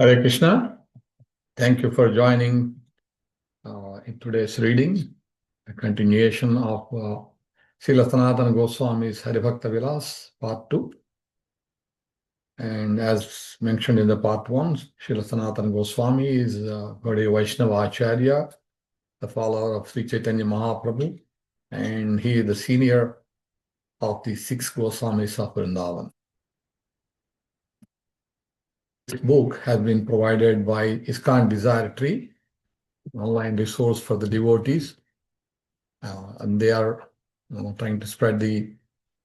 Hare Krishna. Thank you for joining in today's reading, a continuation of Srila Sanatana Goswami's Hari-bhakti-vilāsa, part 2. And as mentioned in the part 1, Srila Sanatana Goswami is Gaudiya Vaishnava Acharya, the follower of Sri Chaitanya Mahaprabhu, and he is the senior of the Six Goswamis of Vrindavan. This book has been provided by ISKCON Desire Tree, an online resource for the devotees, and they are trying to spread the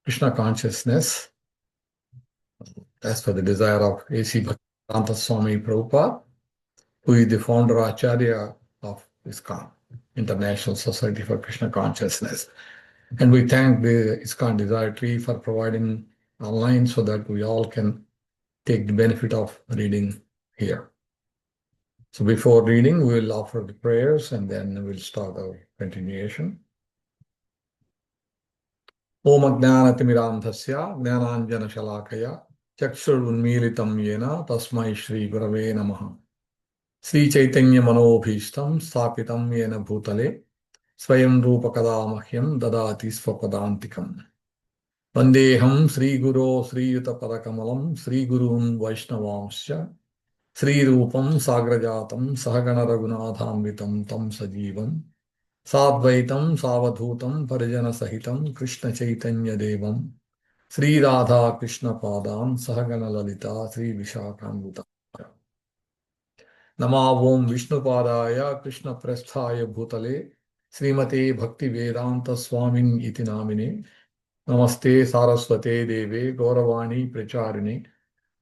Krishna consciousness as per the desire of A.C. Bhaktivedanta Swami Prabhupada, who is the Founder-Ācārya of ISKCON, International Society for Krishna Consciousness. And we thank the ISKCON Desire Tree for providing online so that we all can take the benefit of reading here. So before reading, we'll offer the prayers and then we'll start our continuation. Om Ajnanatimirandhasya Jnananjana Shalakaya Chakshur Unmilitam Yena Tasmai Shri Gurave Namaha Sri Chaitanya Manobhishtam Sthapitam Yena Bhutale Swayam Rupa Kadamahyam Dadati Swapadantikam Vandeham Sri Guru Sri Yuta Padakamalam Sri Gurun Vaishnavamsya Sri Rupam Sagrajatam Sahagana Raghunathamvitam Tam Sajivam Sadvaitam Savadhutam Parijana Sahitam Krishna Chaitanya Devam Sri Radha Krishna Padam Sahagana Lalita Sri Vishakhambuta Namavom Vishnu Padaya Krishna Prasthaya Bhutale Srimate Bhaktivedanta Swami iti namine Namaste Saraswate Deve Gauravani Pracharini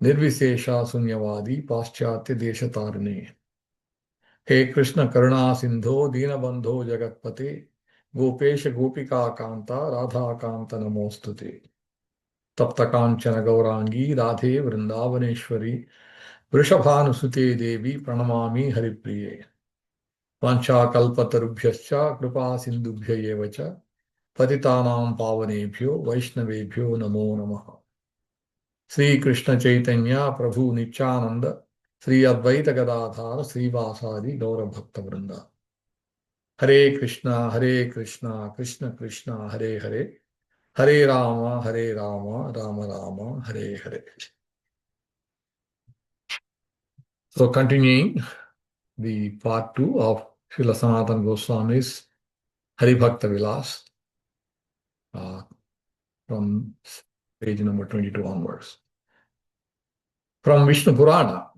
Nirvisesha Sunyavadi Paschatya Deshatarine He Krishna Karuna Sindho Dinabandho Jagatpate Gopesha Gopika Kanta Radha Kanta Namostute Tapta Kanchana Gaurangi Radhe Vrindavaneshwari Vrishabhanusute Devi Pranamami Haripriye Vancha Kalpatarubhyascha Kripa Sindubhya Yevacha Patitanam Pavanebhyo Vaishnavebhyo Namo Namaha Sri Krishna Chaitanya Prabhu Nityananda Sri Advaita Gadadhara Sri Vasadi Gaura Bhakta Vrinda Hare Krishna Krishna Krishna Hare Hare Hare Rama Rama Rama Hare Hare. So continuing the part 2 of Srila Sanatana Goswami's Hari-bhakti-vilāsa from page number 22 onwards. From Vishnu Purana,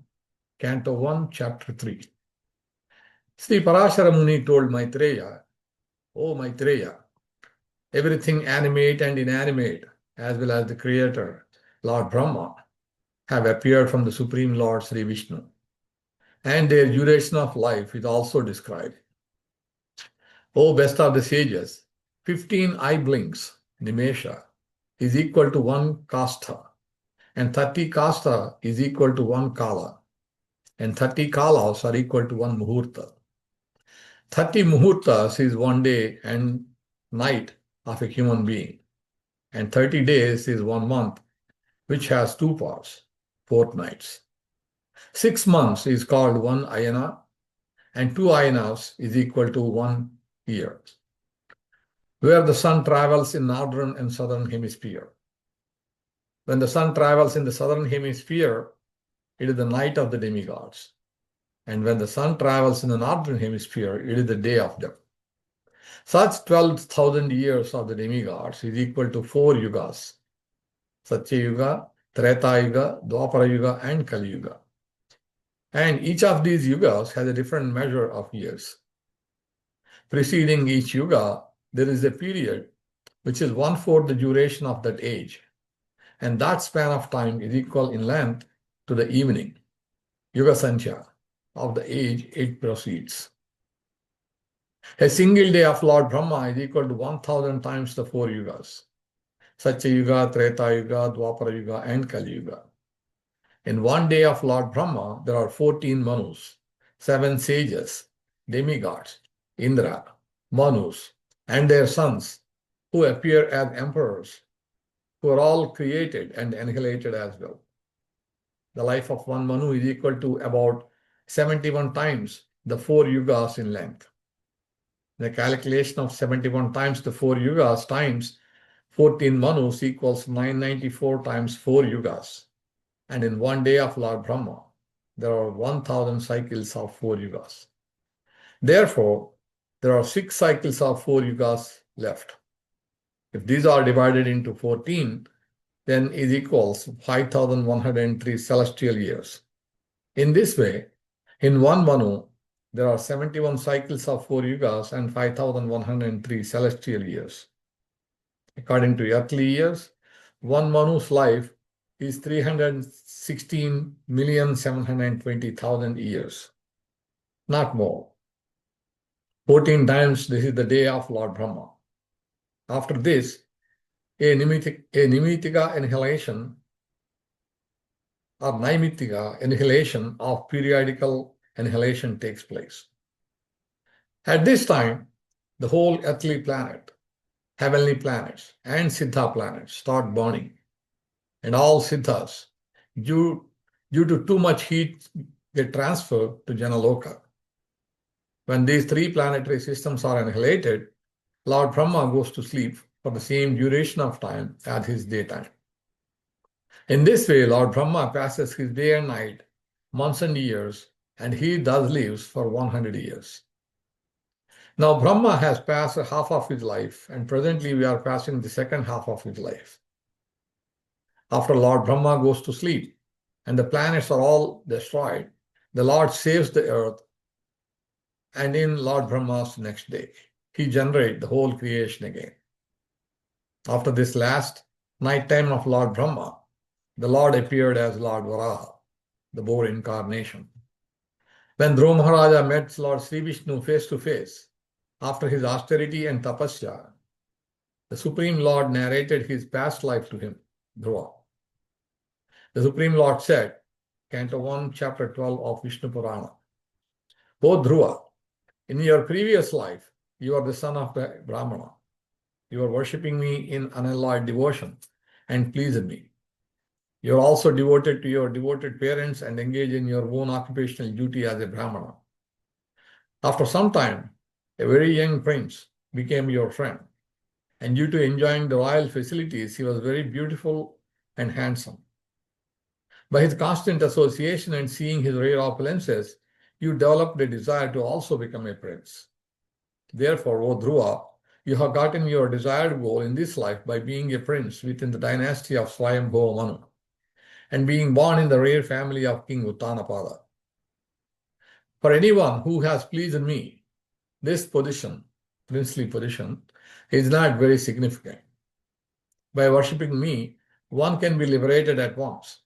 Canto 1, Chapter 3. Sri Parashara Muni told Maitreya, O Maitreya, everything animate and inanimate, as well as the Creator, Lord Brahma, have appeared from the Supreme Lord Sri Vishnu, and their duration of life is also described. O best of the sages, 15 eye blinks, Nimesha, is equal to 1 kastha, and 30 kastha is equal to 1 kala, and 30 kalas are equal to 1 muhurta. 30 muhurtas is 1 day and night of a human being, and 30 days is 1 month, which has 2 parts, fortnights. 6 months is called 1 ayana, and 2 ayanas is equal to 1 year, where the sun travels in northern and southern hemisphere. When the sun travels in the southern hemisphere, it is the night of the demigods. And when the sun travels in the northern hemisphere, it is the day of them. Such 12,000 years of the demigods is equal to 4 yugas, Satya Yuga, Treta Yuga, Dwapara Yuga, and Kali Yuga. And each of these yugas has a different measure of years. Preceding each yuga, there is a period which is 1/4 the duration of that age. And that span of time is equal in length to the evening, Yuga Sankhya, of the age it proceeds. A single day of Lord Brahma is equal to 1,000 times the 4 yugas, Satya Yuga, Treta Yuga, Dwapara Yuga, and Kali Yuga. In 1 day of Lord Brahma, there are 14 Manus, 7 sages, demigods, Indra, Manus, and their sons, who appear as emperors, who are all created and annihilated as well. the life of one Manu is equal to about 71 times the 4 yugas in length. The calculation of 71 times the 4 yugas times 14 Manus equals 994 times 4 yugas. And in one day of Lord Brahma, there are 1000 cycles of 4 yugas. Therefore, there are 6 cycles of 4 yugas left. If these are divided into 14, then it equals 5103 celestial years. In this way, in one Manu, there are 71 cycles of 4 yugas and 5103 celestial years. According to earthly years, one Manu's life is 316,720,000 years, not more. 14 times this is the day of Lord Brahma. After this, a nimitika annihilation or naimitika annihilation of periodical annihilation takes place. At this time, the whole earthly planet, heavenly planets, and Siddha planets start burning, and all Siddhas, due to too much heat, get transferred to Janaloka. When these 3 planetary systems are annihilated, Lord Brahma goes to sleep for the same duration of time as his daytime. In this way, Lord Brahma passes his day and night, months and years, and he thus lives for 100 years. Now, Brahma has passed half of his life, and presently we are passing the second half of his life. After Lord Brahma goes to sleep and the planets are all destroyed, the Lord saves the earth, and in Lord Brahma's next day, he generates the whole creation again. After this last night time of Lord Brahma, the Lord appeared as Lord Varaha, the boar incarnation. When Dhruva Maharaja met Lord Sri Vishnu face to face, after his austerity and tapasya, the Supreme Lord narrated his past life to him, Dhruva. The Supreme Lord said, Canto 1, Chapter 12 of Vishnu Purana, O Dhruva, in your previous life, you are the son of the Brahmana. You are worshipping me in unalloyed devotion and pleased me. You are also devoted to your devoted parents and engage in your own occupational duty as a Brahmana. After some time, a very young prince became your friend, and due to enjoying the royal facilities, he was very beautiful and handsome. By his constant association and seeing his rare opulences, you developed a desire to also become a prince. Therefore, O Dhruva, you have gotten your desired goal in this life by being a prince within the dynasty of Swayambhava Manu and being born in the rare family of King Uttanapada. For anyone who has pleased me, this position, princely position, is not very significant. By worshipping me, one can be liberated at once.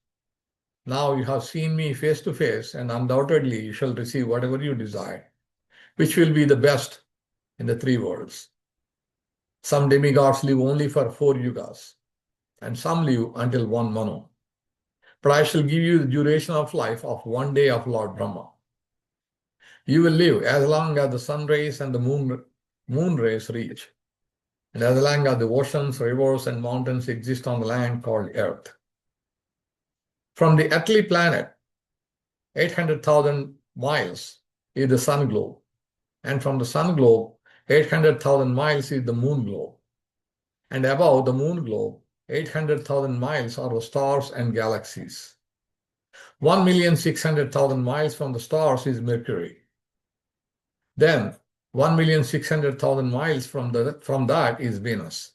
Now you have seen me face to face, and undoubtedly you shall receive whatever you desire, which will be the best in the 3 worlds. Some demigods live only for 4 yugas, and some live until 1 Manu. But I shall give you the duration of life of 1 day of Lord Brahma. You will live as long as the sun rays and the moon rays reach, and as long as the oceans, rivers, and mountains exist on the land called Earth. From the earthly planet, 800,000 miles is the sun globe, and from the sun globe, 800,000 miles is the moon globe, and above the moon globe, 800,000 miles are the stars and galaxies. 1,600,000 miles from the stars is Mercury. Then 1,600,000 miles from that is Venus.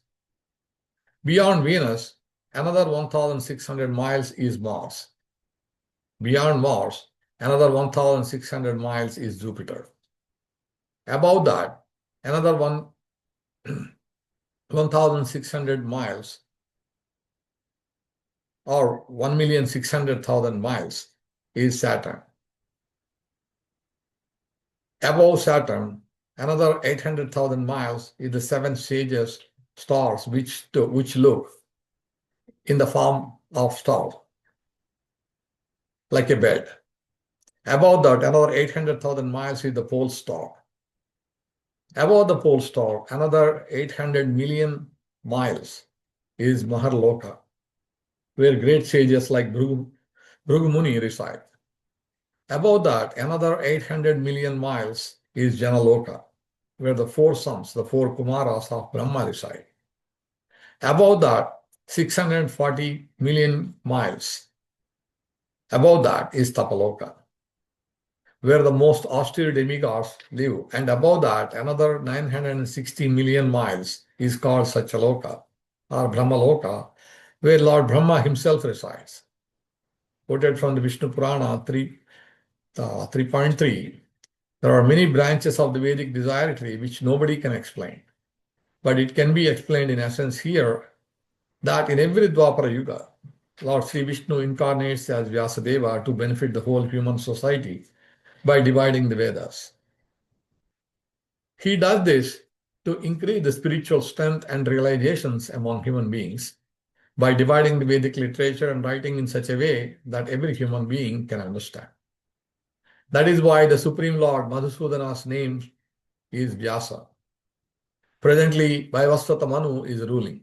Beyond Venus, another 1,600 miles is Mars. Beyond Mars, another 1,600 miles is Jupiter. Above that, another 1,600 miles or 1,600,000 miles is Saturn. Above Saturn, another 800,000 miles is the 7 sages stars which look in the form of stars, like a bed. Above that, another 800,000 miles is the pole star. Above the pole star, another 800 million miles is Maharloka, where great sages like Bhrigu Bhrigu Muni reside. Above that, another 800 million miles is Janaloka, where the four sons, the four Kumaras of Brahma reside. Above that, 640 million miles. Above that is Tapaloka, where the most austere demigods live. And above that, another 960 million miles is called Satyaloka or Brahmaloka, where Lord Brahma himself resides. Quoted from the Vishnu Purana 3.3, there are many branches of the Vedic desire tree which nobody can explain. But it can be explained in essence here that in every Dwapara Yuga, Lord Sri Vishnu incarnates as Vyasadeva to benefit the whole human society by dividing the Vedas. He does this to increase the spiritual strength and realizations among human beings by dividing the Vedic literature and writing in such a way that every human being can understand. That is why the Supreme Lord Madhusudana's name is Vyasa. Presently, Vaivasvata Manu is ruling.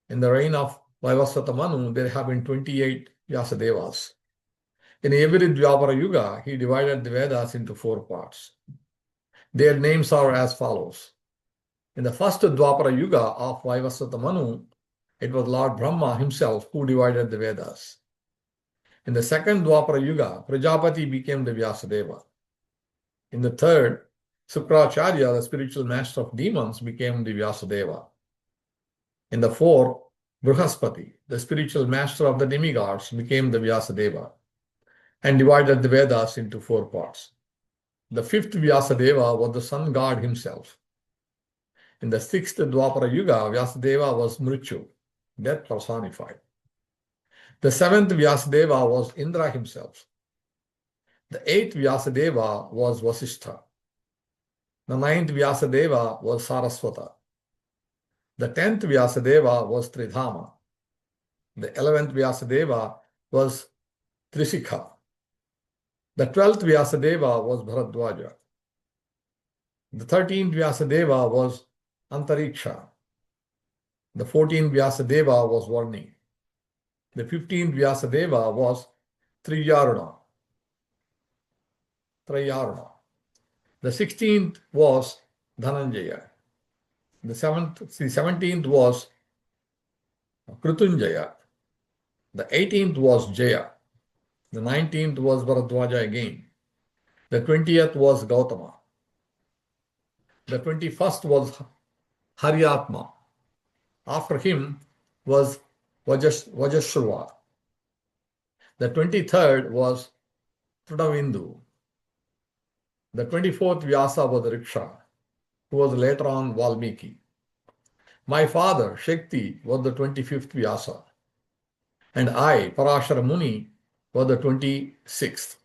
In the reign of Vaivasvata Manu, there have been 28 Vyasadevas. In every Dwapara Yuga, he divided the Vedas into 4 parts. Their names are as follows. In the first Dwapara Yuga of Vaivasvata Manu, it was Lord Brahma himself who divided the Vedas. In the second Dwapara Yuga, Prajapati became the Vyasadeva. In the third, Sukracharya, the spiritual master of demons, became the Vyasadeva. In the fourth, Brihaspati, the spiritual master of the demigods, became the Vyasadeva and divided the Vedas into 4 parts. The fifth Vyasadeva was the sun god himself. In the sixth Dwapara Yuga, Vyasadeva was Mritu, death personified. The seventh Vyasadeva was Indra himself. The eighth Vyasadeva was Vasishtha. The ninth Vyasadeva was Saraswata. The 10th Vyasadeva was Tridhama. The 11th Vyasadeva was Trisikha. The 12th Vyasadeva was Bharadwaja. The 13th Vyasadeva was Antariksha. The 14th Vyasadeva was Varni. The 15th Vyasadeva was Triyaruna. The 16th was Dhananjaya. The 17th was Krutunjaya. The 18th was Jaya. The 19th was Bharadwaja again. The 20th was Gautama. The 21st was Haryatma. After him was Vajashruva. The 23rd was Tradavindu. The 24th Vyasa was Riksha, who was later on Valmiki. My father, Shakti, was the 25th Vyasa. And I, Parashara Muni, was the 26th.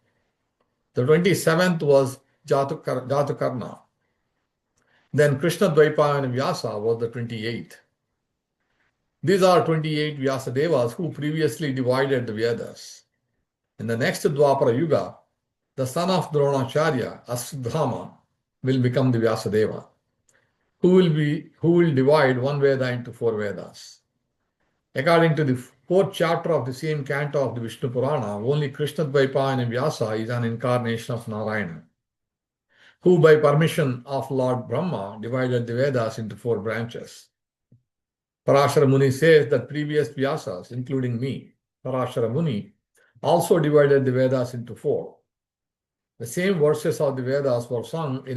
The 27th was Jatukarna. Then Krishna Dvaipayana Vyasa was the 28th. These are 28 Vyasadevas who previously divided the Vedas. In the next Dwapara Yuga, the son of Dronacharya, Asudhama, will become the Vyasadeva, who will divide one Veda into 4 Vedas. According to the 4th chapter of the same canto of the Vishnu Purana, only Krishna Dvaipayana Vyasa is an incarnation of Narayana, who by permission of Lord Brahma divided the Vedas into 4 branches. Parashara Muni says that previous Vyasas, including me, Parashara Muni, also divided the Vedas into 4. The same verses of the Vedas were sung in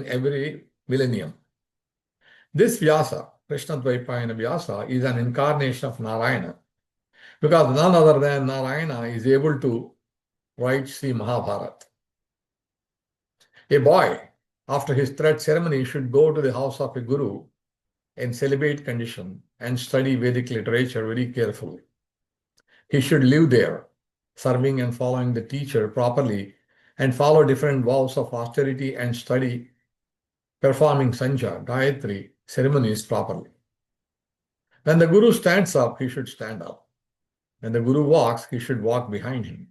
every millennium. This Vyasa, Krishna Dvaipayana Vyasa, is an incarnation of Narayana, because none other than Narayana is able to write Sri Mahabharata. A boy, after his thread ceremony, should go to the house of a guru in celibate condition and study Vedic literature very carefully. He should live there, serving and following the teacher properly, and follow different vows of austerity and study, performing Sanja, Gayatri ceremonies properly. When the guru stands up, he should stand up. When the guru walks, he should walk behind him.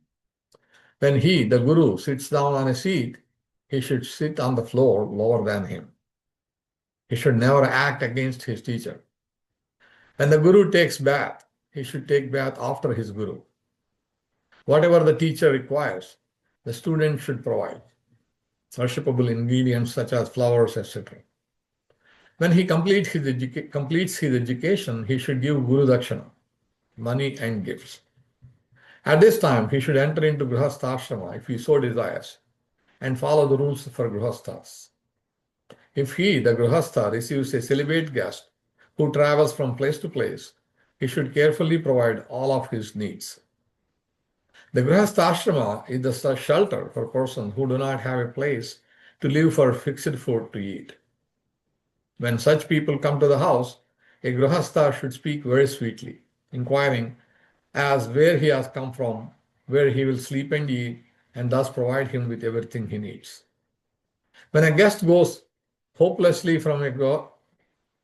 When he, the guru, sits down on a seat, he should sit on the floor lower than him. He should never act against his teacher. When the guru takes bath, he should take bath after his guru. Whatever the teacher requires, the student should provide worshipable ingredients such as flowers, etc. When he completes his education, he should give Guru Dakshina, money and gifts. At this time, he should enter into Grihastha Ashrama if he so desires and follow the rules for Grihasthas. If he, the Grihastha, receives a celibate guest who travels from place to place, he should carefully provide all of his needs. The Grihastha Ashrama is the shelter for persons who do not have a place to live for fixed food to eat. When such people come to the house, a Grihastha should speak very sweetly, inquiring as where he has come from, where he will sleep and eat, and thus provide him with everything he needs. When a guest goes hopelessly from a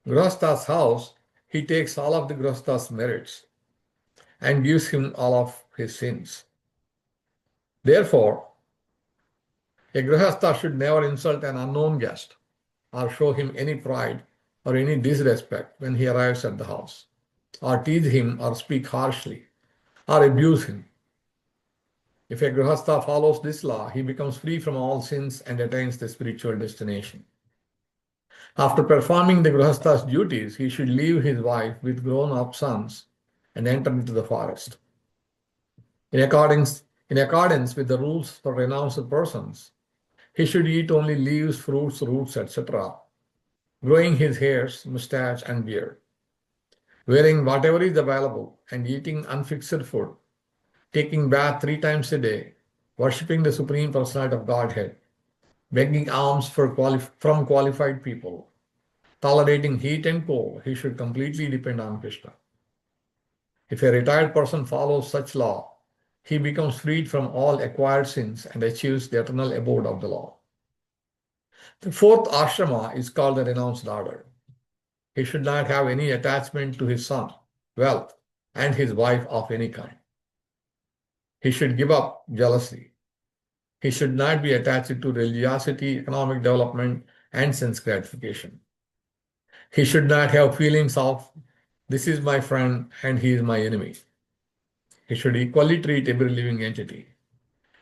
Grihastha's house, he takes all of the Grihastha's merits and gives him all of his sins. Therefore, a Grihastha should never insult an unknown guest or show him any pride or any disrespect when he arrives at the house, or tease him or speak harshly or abuse him. If a Grihastha follows this law, he becomes free from all sins and attains the spiritual destination. After performing the Grihastha's duties, he should leave his wife with grown-up sons and enter into the forest. In accordance with the rules for renounced persons, he should eat only leaves, fruits, roots, etc., growing his hairs, mustache, and beard, wearing whatever is available, and eating unfixed food, taking bath 3 times a day, worshipping the Supreme Personality of Godhead, begging alms from qualified people, tolerating heat and cold. He should completely depend on Krishna. If a retired person follows such law, he becomes freed from all acquired sins and achieves the eternal abode of the law. The fourth ashrama is called the renounced order. He should not have any attachment to his son, wealth, and his wife of any kind. He should give up jealousy. He should not be attached to religiosity, economic development, and sense gratification. He should not have feelings of, this is my friend and he is my enemy. He should equally treat every living entity.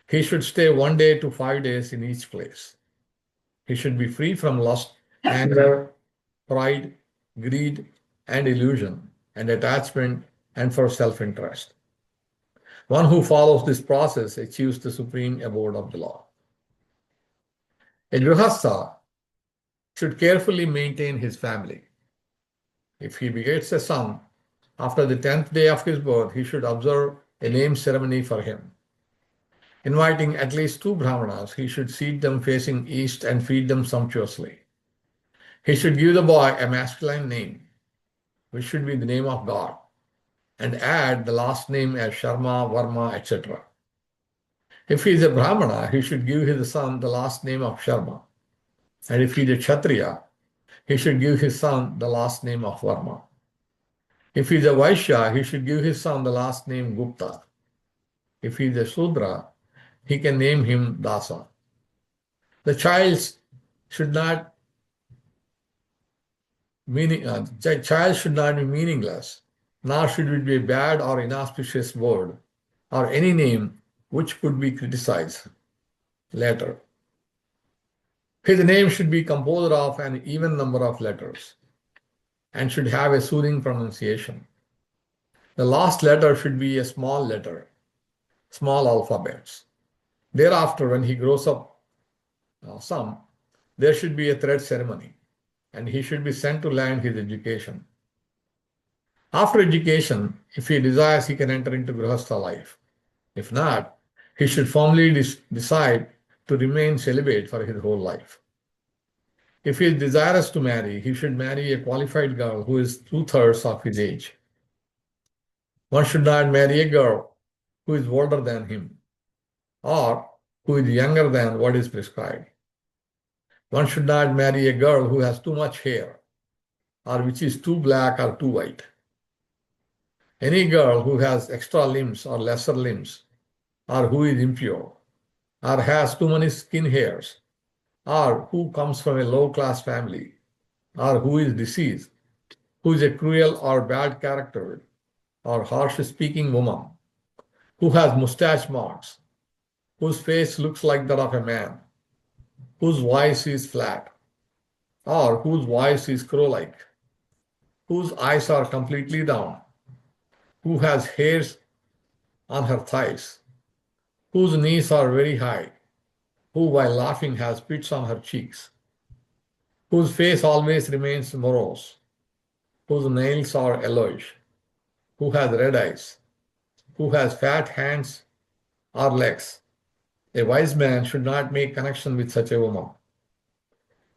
He should stay 1 day to 5 days in each place. He should be free from lust, anger, pride, greed, and illusion, and attachment, and for self-interest. One who follows this process achieves the supreme abode of the law. A Grihastha should carefully maintain his family. If he begets a son, after the 10th day of his birth, he should observe a name ceremony for him. Inviting at least 2 brahmanas, he should seat them facing east and feed them sumptuously. He should give the boy a masculine name, which should be the name of God, and add the last name as Sharma, Varma, etc. If he is a Brahmana, he should give his son the last name of Sharma. And if he is a Kshatriya, he should give his son the last name of Varma. If he is a Vaishya, he should give his son the last name Gupta. If he is a Sudra, he can name him Dasa. The child should not be meaningless, nor should it be a bad or inauspicious word, or any name which could be criticized later. His name should be composed of an even number of letters and should have a soothing pronunciation. The last letter should be a small letter, small alphabets. Thereafter, when he grows up some, there should be a thread ceremony, and he should be sent to learn his education. After education, if he desires, he can enter into Grihastha life. If not, he should firmly decide to remain celibate for his whole life. If he is desirous to marry, he should marry a qualified girl who is 2/3 of his age. One should not marry a girl who is older than him or who is younger than what is prescribed. One should not marry a girl who has too much hair or which is too black or too white. Any girl who has extra limbs or lesser limbs, or who is impure, or has too many skin hairs, or who comes from a low-class family, or who is diseased, who is a cruel or bad character, or harsh-speaking woman, who has mustache marks, whose face looks like that of a man, whose voice is flat, or whose voice is crow-like, whose eyes are completely down, who has hairs on her thighs, whose knees are very high, who while laughing has pits on her cheeks, whose face always remains morose, whose nails are yellowish, who has red eyes, who has fat hands or legs. A wise man should not make connection with such a woman.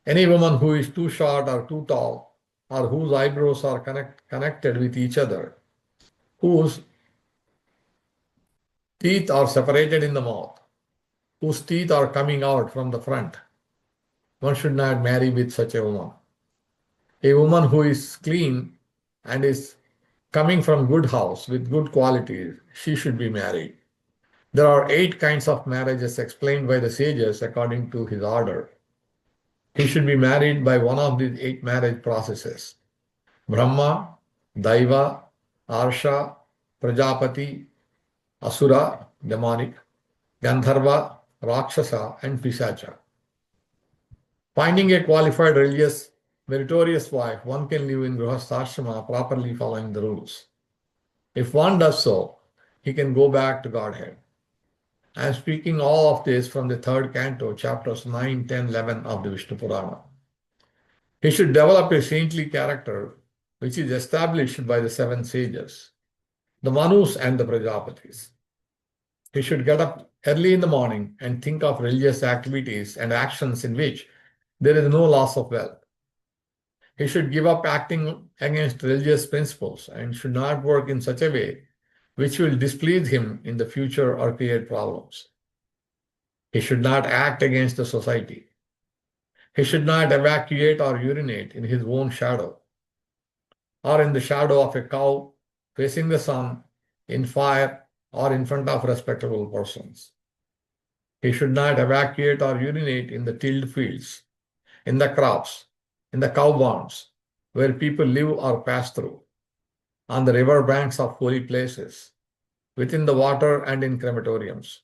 Any woman who is too short or too tall, or whose eyebrows are connected with each other, whose teeth are separated in the mouth, whose teeth are coming out from the front, one should not marry with such a woman. A woman who is clean and is coming from good house with good qualities, she should be married. There are 8 kinds of marriages explained by the sages according to his order. He should be married by one of these 8 marriage processes: Brahma, Daiva, Arsha, Prajapati, Asura, demonic, Gandharva, Rakshasa, and Pisacha. Finding a qualified religious, meritorious wife, one can live in Grihastha properly following the rules. If one does so, he can go back to Godhead. I am speaking all of this from the 3rd canto, chapters 9, 10, 11 of the Vishnu Purana. He should develop a saintly character which is established by the 7 sages, the Manus and the Prajapatis. He should get up early in the morning and think of religious activities and actions in which there is no loss of wealth. He should give up acting against religious principles and should not work in such a way which will displease him in the future or create problems. He should not act against the society. He should not evacuate or urinate in his own shadow, or in the shadow of a cow facing the sun, in fire, or in front of respectable persons. He should not evacuate or urinate in the tilled fields, in the crops, in the cow barns, where people live or pass through, on the river banks of holy places, within the water and in crematoriums.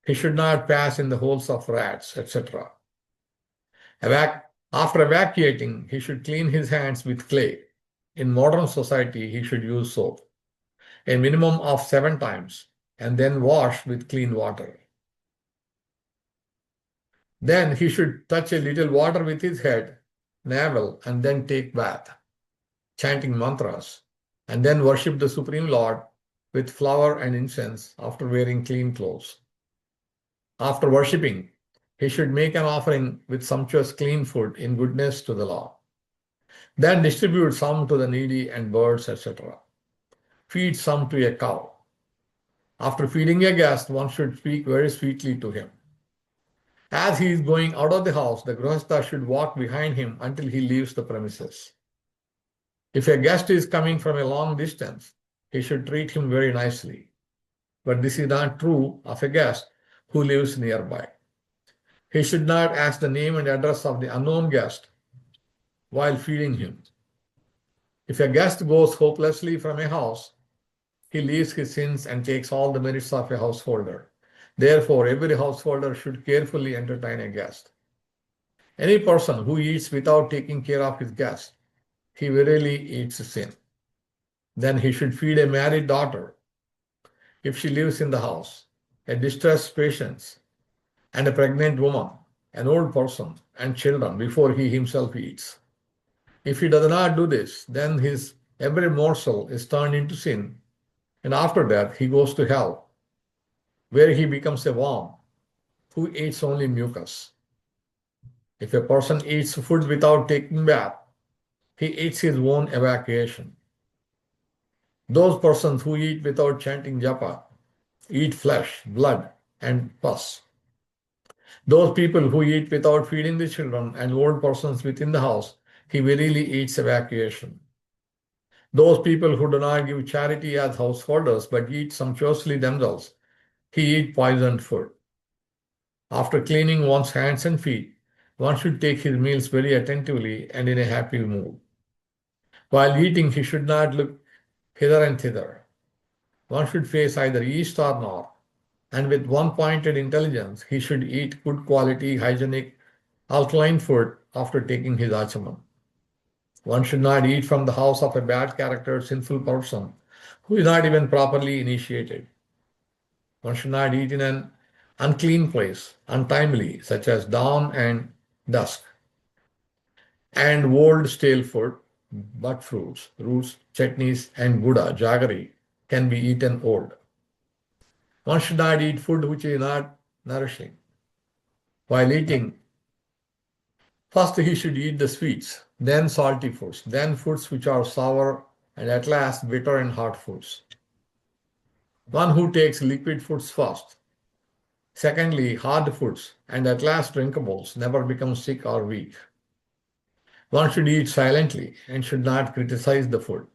He should not pass in the holes of rats, etc. After evacuating, he should clean his hands with clay. In modern society, he should use soap, a minimum of 7 times, and then wash with clean water. Then he should touch a little water with his head, navel, and then take bath, chanting mantras, and then worship the Supreme Lord with flower and incense after wearing clean clothes. After worshipping, he should make an offering with sumptuous clean food in goodness to the Lord. Then distribute some to the needy and birds, etc. Feed some to a cow. After feeding a guest, one should speak very sweetly to him. As he is going out of the house, the Grihastha should walk behind him until he leaves the premises. If a guest is coming from a long distance, he should treat him very nicely. But this is not true of a guest who lives nearby. He should not ask the name and address of the unknown guest while feeding him. If a guest goes hopelessly from a house, he leaves his sins and takes all the merits of a householder. Therefore, every householder should carefully entertain a guest. Any person who eats without taking care of his guest, he verily eats sin. Then he should feed a married daughter, if she lives in the house, a distressed patient, and a pregnant woman, an old person, and children before he himself eats. If he does not do this, then his every morsel is turned into sin, and after that he goes to hell, where he becomes a worm who eats only mucus. If a person eats food without taking bath, he eats his own evacuation. Those persons who eat without chanting japa eat flesh, blood, and pus. Those people who eat without feeding the children and old persons within the house, he verily eats evacuation. Those people who do not give charity as householders but eat sumptuously themselves, he eats poisoned food. After cleaning one's hands and feet, one should take his meals very attentively and in a happy mood. While eating, he should not look hither and thither. one should face either east or north, and with one-pointed intelligence, he should eat good quality, hygienic, alkaline food after taking his achaman. One should not eat from the house of a bad character, sinful person who is not even properly initiated. One should not eat in an unclean place, untimely, such as dawn and dusk, and old stale food, but fruits, roots, chutneys, and gouda, jaggery, can be eaten old. One should not eat food which is not nourishing. While eating, first he should eat the sweets, then salty foods, then foods which are sour, and at last bitter and hot foods. One who takes liquid foods first, secondly hard foods, and at last drinkables, never becomes sick or weak. One should eat silently and should not criticize the food.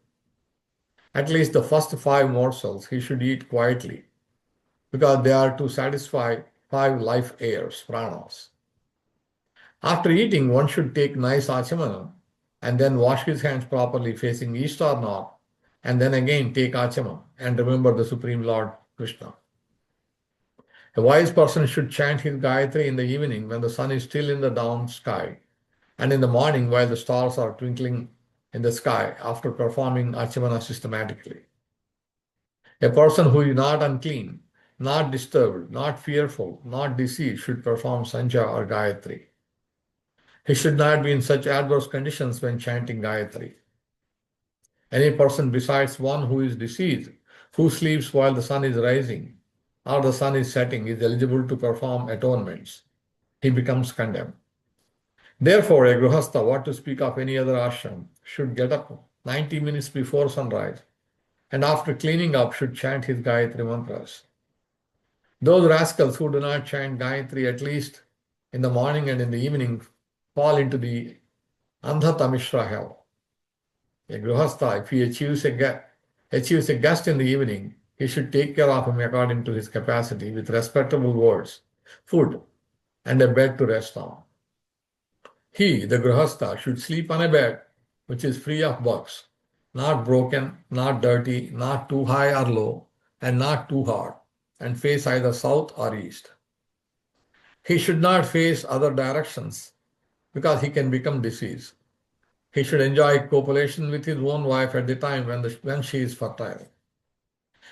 At least the first 5 morsels he should eat quietly, because they are to satisfy 5 life airs, pranas. After eating, one should take nice achamanam and then wash his hands properly facing east or north, and then again take achaman and remember the Supreme Lord Krishna. A wise person should chant his Gayatri in the evening when the sun is still in the down sky, and in the morning while the stars are twinkling in the sky after performing achamana systematically. A person who is not unclean, not disturbed, not fearful, not deceived should perform Sanjya or Gayatri. He should not be in such adverse conditions when chanting Gayatri. Any person besides one who is deceased, who sleeps while the sun is rising or the sun is setting, is eligible to perform atonements. He becomes condemned. Therefore, a Grihastha, what to speak of any other ashram, should get up 90 minutes before sunrise and after cleaning up should chant his Gayatri mantras. Those rascals who do not chant Gayatri at least in the morning and in the evening fall into the Andhata Mishra hell. A Grihastha, if he achieves a guest in the evening, he should take care of him according to his capacity with respectable words, food, and a bed to rest on. He, the Grihastha, should sleep on a bed which is free of bugs, not broken, not dirty, not too high or low, and not too hard, and face either south or east. He should not face other directions because he can become diseased. He should enjoy copulation with his own wife at the time when she is fertile.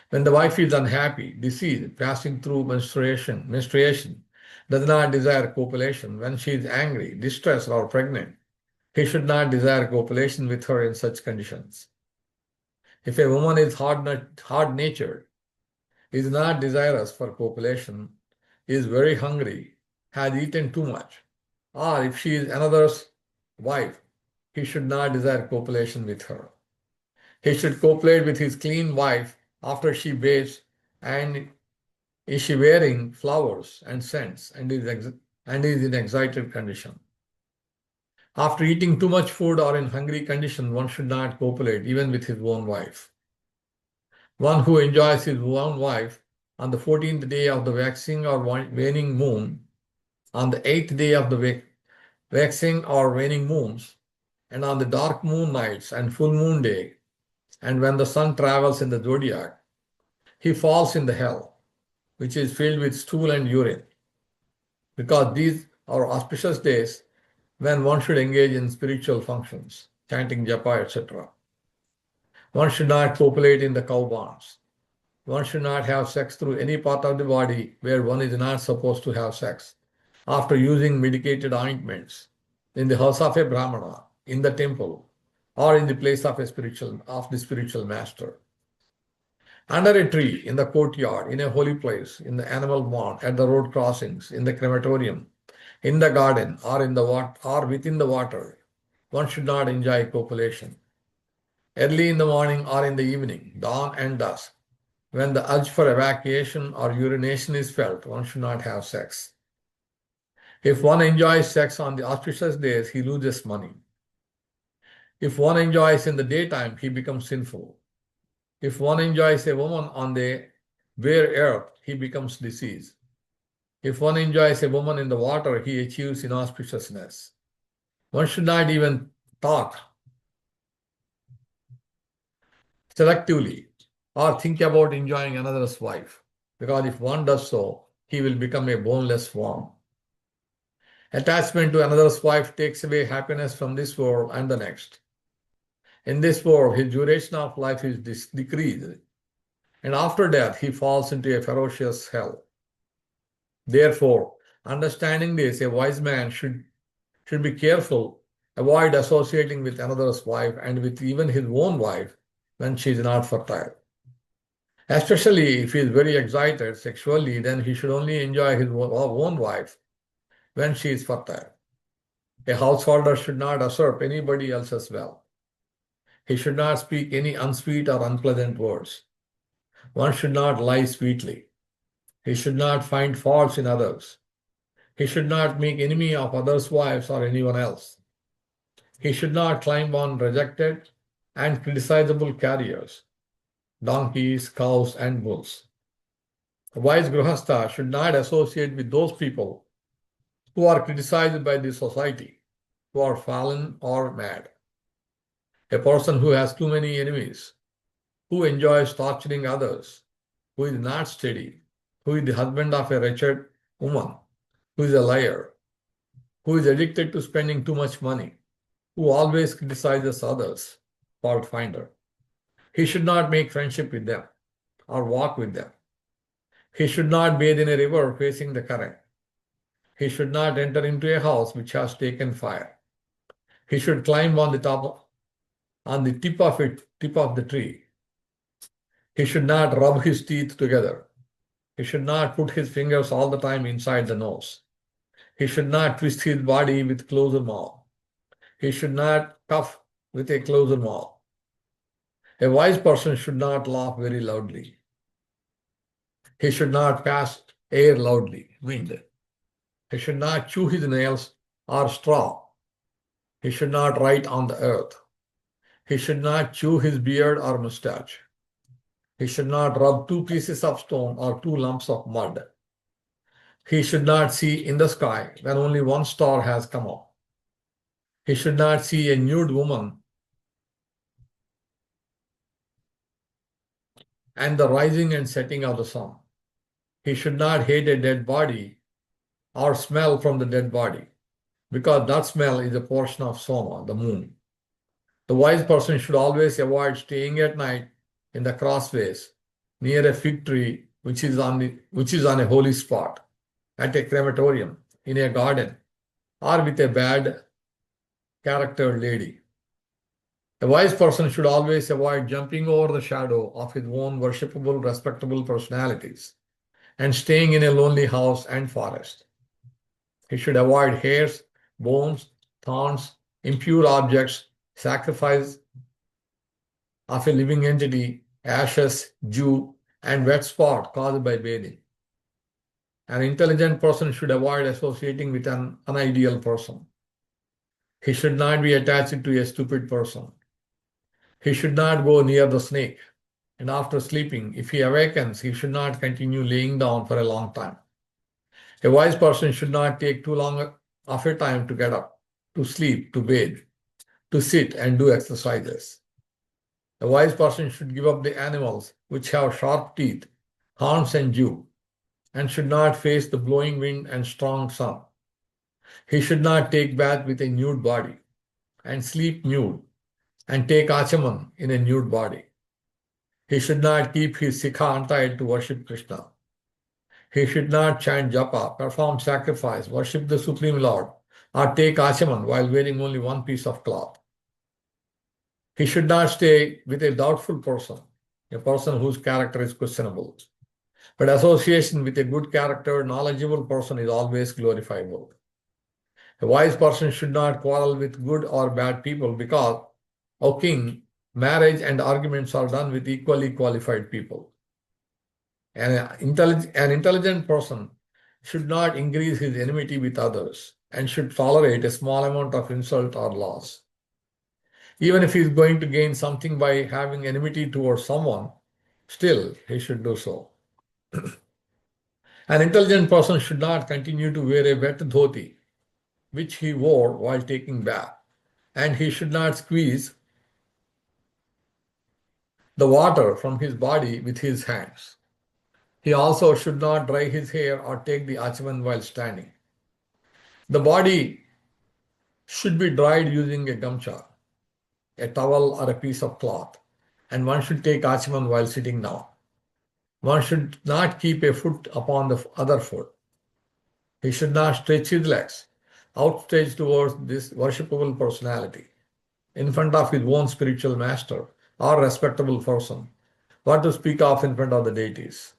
When the wife is unhappy, diseased, passing through menstruation, does not desire copulation, when she is angry, distressed, or pregnant, he should not desire copulation with her in such conditions. If a woman is hard-natured, is not desirous for copulation, is very hungry, has eaten too much, or if she is another's wife, he should not desire copulation with her. He should copulate with his clean wife after she bathes, and is she wearing flowers and scents and is in excited condition. After eating too much food or in hungry condition, one should not copulate even with his own wife. One who enjoys his own wife on the 14th day of the waxing or waning moon, on the 8th day of the waxing or waning moons, and on the dark moon nights and full moon day, and when the sun travels in the zodiac, he falls in the hell, which is filled with stool and urine, because these are auspicious days when one should engage in spiritual functions, chanting japa, etc. One should not copulate in the cow barns. One should not have sex through any part of the body where one is not supposed to have sex, after using medicated ointments, in the house of a Brahmana, in the temple, or in the place of the spiritual master. Under a tree, in the courtyard, in a holy place, in the animal barn, at the road crossings, in the crematorium, in the garden, or within the water, one should not enjoy copulation. Early in the morning or in the evening, dawn and dusk, when the urge for evacuation or urination is felt, one should not have sex. If one enjoys sex on the auspicious days, he loses money. If one enjoys in the daytime, he becomes sinful. If one enjoys a woman on the bare earth, he becomes diseased. If one enjoys a woman in the water, he achieves inauspiciousness. One should not even talk selectively or think about enjoying another's wife, because if one does so, he will become a boneless worm. Attachment to another's wife takes away happiness from this world and the next. In this world, his duration of life is decreased, and after death, he falls into a ferocious hell. Therefore, understanding this, a wise man should be careful, avoid associating with another's wife and with even his own wife when she is not fertile. Especially if he is very excited sexually, then he should only enjoy his own wife when she is fertile. A householder should not usurp anybody else's well. He should not speak any unsweet or unpleasant words. One should not lie sweetly. He should not find faults in others. He should not make enemy of others' wives or anyone else. He should not climb on rejected and criticizable carriers, donkeys, cows, and bulls. A wise grihastha should not associate with those people who are criticized by the society, who are fallen or mad. A person who has too many enemies, who enjoys torturing others, who is not steady, who is the husband of a wretched woman, who is a liar, who is addicted to spending too much money, who always criticizes others, fault finder. He should not make friendship with them or walk with them. He should not bathe in a river facing the current. He should not enter into a house which has taken fire. He should climb on the tip of the tree. He should not rub his teeth together. He should not put his fingers all the time inside the nose. He should not twist his body with closer mouth. He should not cough with a closer mouth. A wise person should not laugh very loudly. He should not pass air loudly, wind. He should not chew his nails or straw. He should not write on the earth. He should not chew his beard or mustache. He should not rub two pieces of stone or two lumps of mud. He should not see in the sky when only one star has come up. He should not see a nude woman and the rising and setting of the sun. He should not hate a dead body or smell from the dead body, because that smell is a portion of Soma, the moon. The wise person should always avoid staying at night in the crossways near a fig tree which is on a holy spot, at a crematorium, in a garden, or with a bad charactered lady. A wise person should always avoid jumping over the shadow of his own worshipable, respectable personalities and staying in a lonely house and forest. He should avoid hairs, bones, thorns, impure objects, sacrifice of a living entity, ashes, dew, and wet spot caused by bathing. An intelligent person should avoid associating with an unideal person. He should not be attached to a stupid person. He should not go near the snake, and after sleeping, if he awakens, he should not continue laying down for a long time. A wise person should not take too long of a time to get up, to sleep, to bathe, to sit and do exercises. A wise person should give up the animals which have sharp teeth, horns and dew, and should not face the blowing wind and strong sun. He should not take bath with a nude body, and sleep nude, and take achaman in a nude body. He should not keep his sikha untied to worship Krishna. He should not chant japa, perform sacrifice, worship the Supreme Lord, or take achaman while wearing only one piece of cloth. He should not stay with a doubtful person, a person whose character is questionable. But association with a good character, knowledgeable person is always glorifiable. A wise person should not quarrel with good or bad people because, O king, marriage and arguments are done with equally qualified people. An intelligent person should not increase his enmity with others and should tolerate a small amount of insult or loss. Even if he is going to gain something by having enmity towards someone, still he should do so. An intelligent person should not continue to wear a wet dhoti, which he wore while taking bath, and he should not squeeze the water from his body with his hands. He also should not dry his hair or take the achaman while standing. The body should be dried using a gamcha, a towel or a piece of cloth, and one should take achaman while sitting down. One should not keep a foot upon the other foot. He should not stretch his legs outstretched towards this worshipable personality in front of his own spiritual master or respectable person. What to speak of in front of the deities?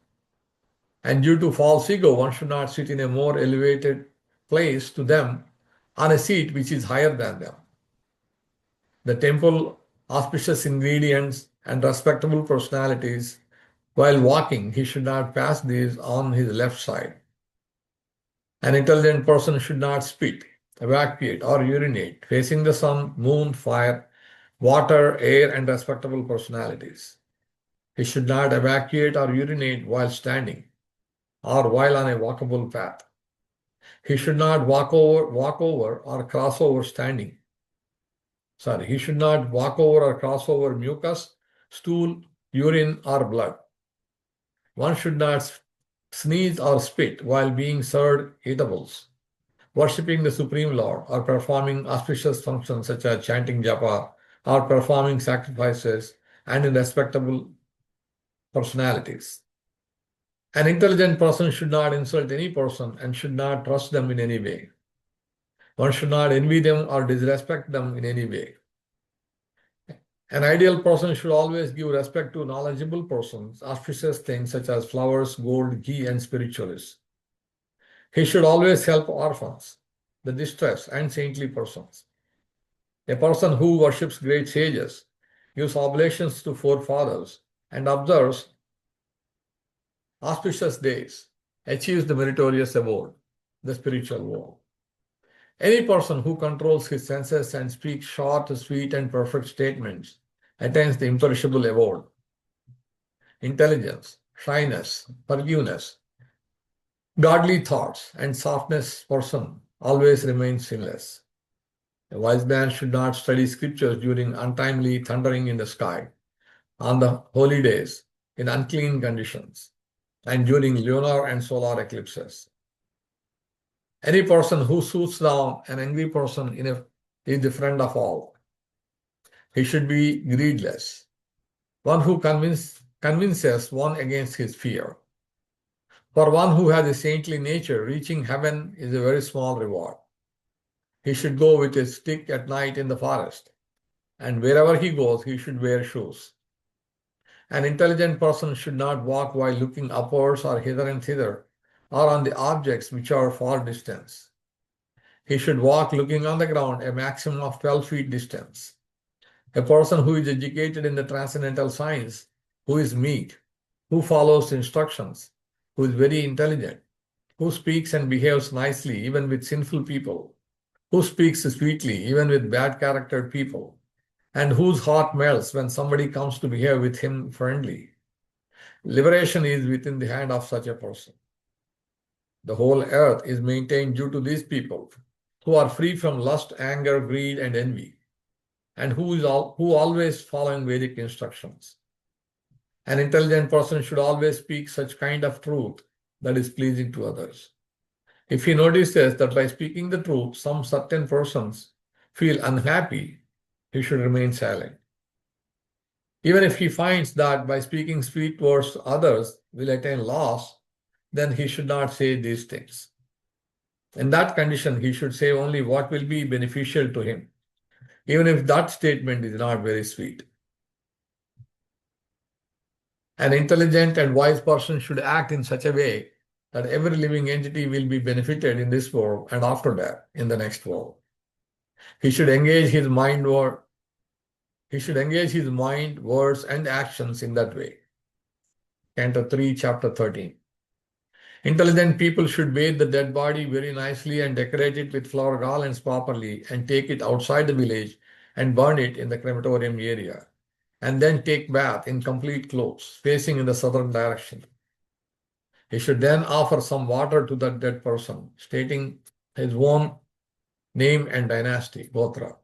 And due to false ego, one should not sit in a more elevated place to them on a seat which is higher than them. The temple, auspicious ingredients, and respectable personalities, while walking, he should not pass these on his left side. An intelligent person should not spit, evacuate, or urinate facing the sun, moon, fire, water, air, and respectable personalities. He should not evacuate or urinate while standing or while on a walkable path. He should not walk over or cross over standing. He should not walk over or cross over mucus, stool, urine, or blood. One should not sneeze or spit while being served eatables, worshipping the Supreme Lord, or performing auspicious functions such as chanting japa or performing sacrifices, and in respectable personalities. An intelligent person should not insult any person and should not trust them in any way. One should not envy them or disrespect them in any way. An ideal person should always give respect to knowledgeable persons, auspicious things such as flowers, gold, ghee, and spiritualists. He should always help orphans, the distressed, and saintly persons. A person who worships great sages, gives oblations to forefathers, and observes auspicious days, achieves the meritorious abode, the spiritual world. Any person who controls his senses and speaks short, sweet, and perfect statements attains the imperishable abode. Intelligence, shyness, forgiveness, godly thoughts, and softness person always remain sinless. A wise man should not study scriptures during untimely thundering in the sky, on the holy days, in unclean conditions, and during lunar and solar eclipses. Any person who shoots down an angry person is the friend of all. He should be greedless, one who convinces one against his fear. For one who has a saintly nature, reaching heaven is a very small reward. He should go with a stick at night in the forest, and wherever he goes, he should wear shoes. An intelligent person should not walk while looking upwards or hither and thither, or on the objects which are far distance. He should walk looking on the ground a maximum of 12 feet distance. A person who is educated in the transcendental science, who is meek, who follows instructions, who is very intelligent, who speaks and behaves nicely even with sinful people, who speaks sweetly even with bad-charactered people, and whose heart melts when somebody comes to behave with him friendly. Liberation is within the hand of such a person. The whole earth is maintained due to these people who are free from lust, anger, greed, and envy, and who always following Vedic instructions. An intelligent person should always speak such kind of truth that is pleasing to others. If he notices that by speaking the truth, some certain persons feel unhappy, he should remain silent. Even if he finds that by speaking sweet words to others will attain loss, then he should not say these things. In that condition, he should say only what will be beneficial to him, even if that statement is not very sweet. An intelligent and wise person should act in such a way that every living entity will be benefited in this world and after that in the next world. He should engage his mind, words, and actions in that way. Canto 3, Chapter 13. Intelligent people should bathe the dead body very nicely and decorate it with flower garlands properly and take it outside the village and burn it in the crematorium area, and then take bath in complete clothes, facing in the southern direction. He should then offer some water to that dead person, stating his own name and dynasty, Gotra.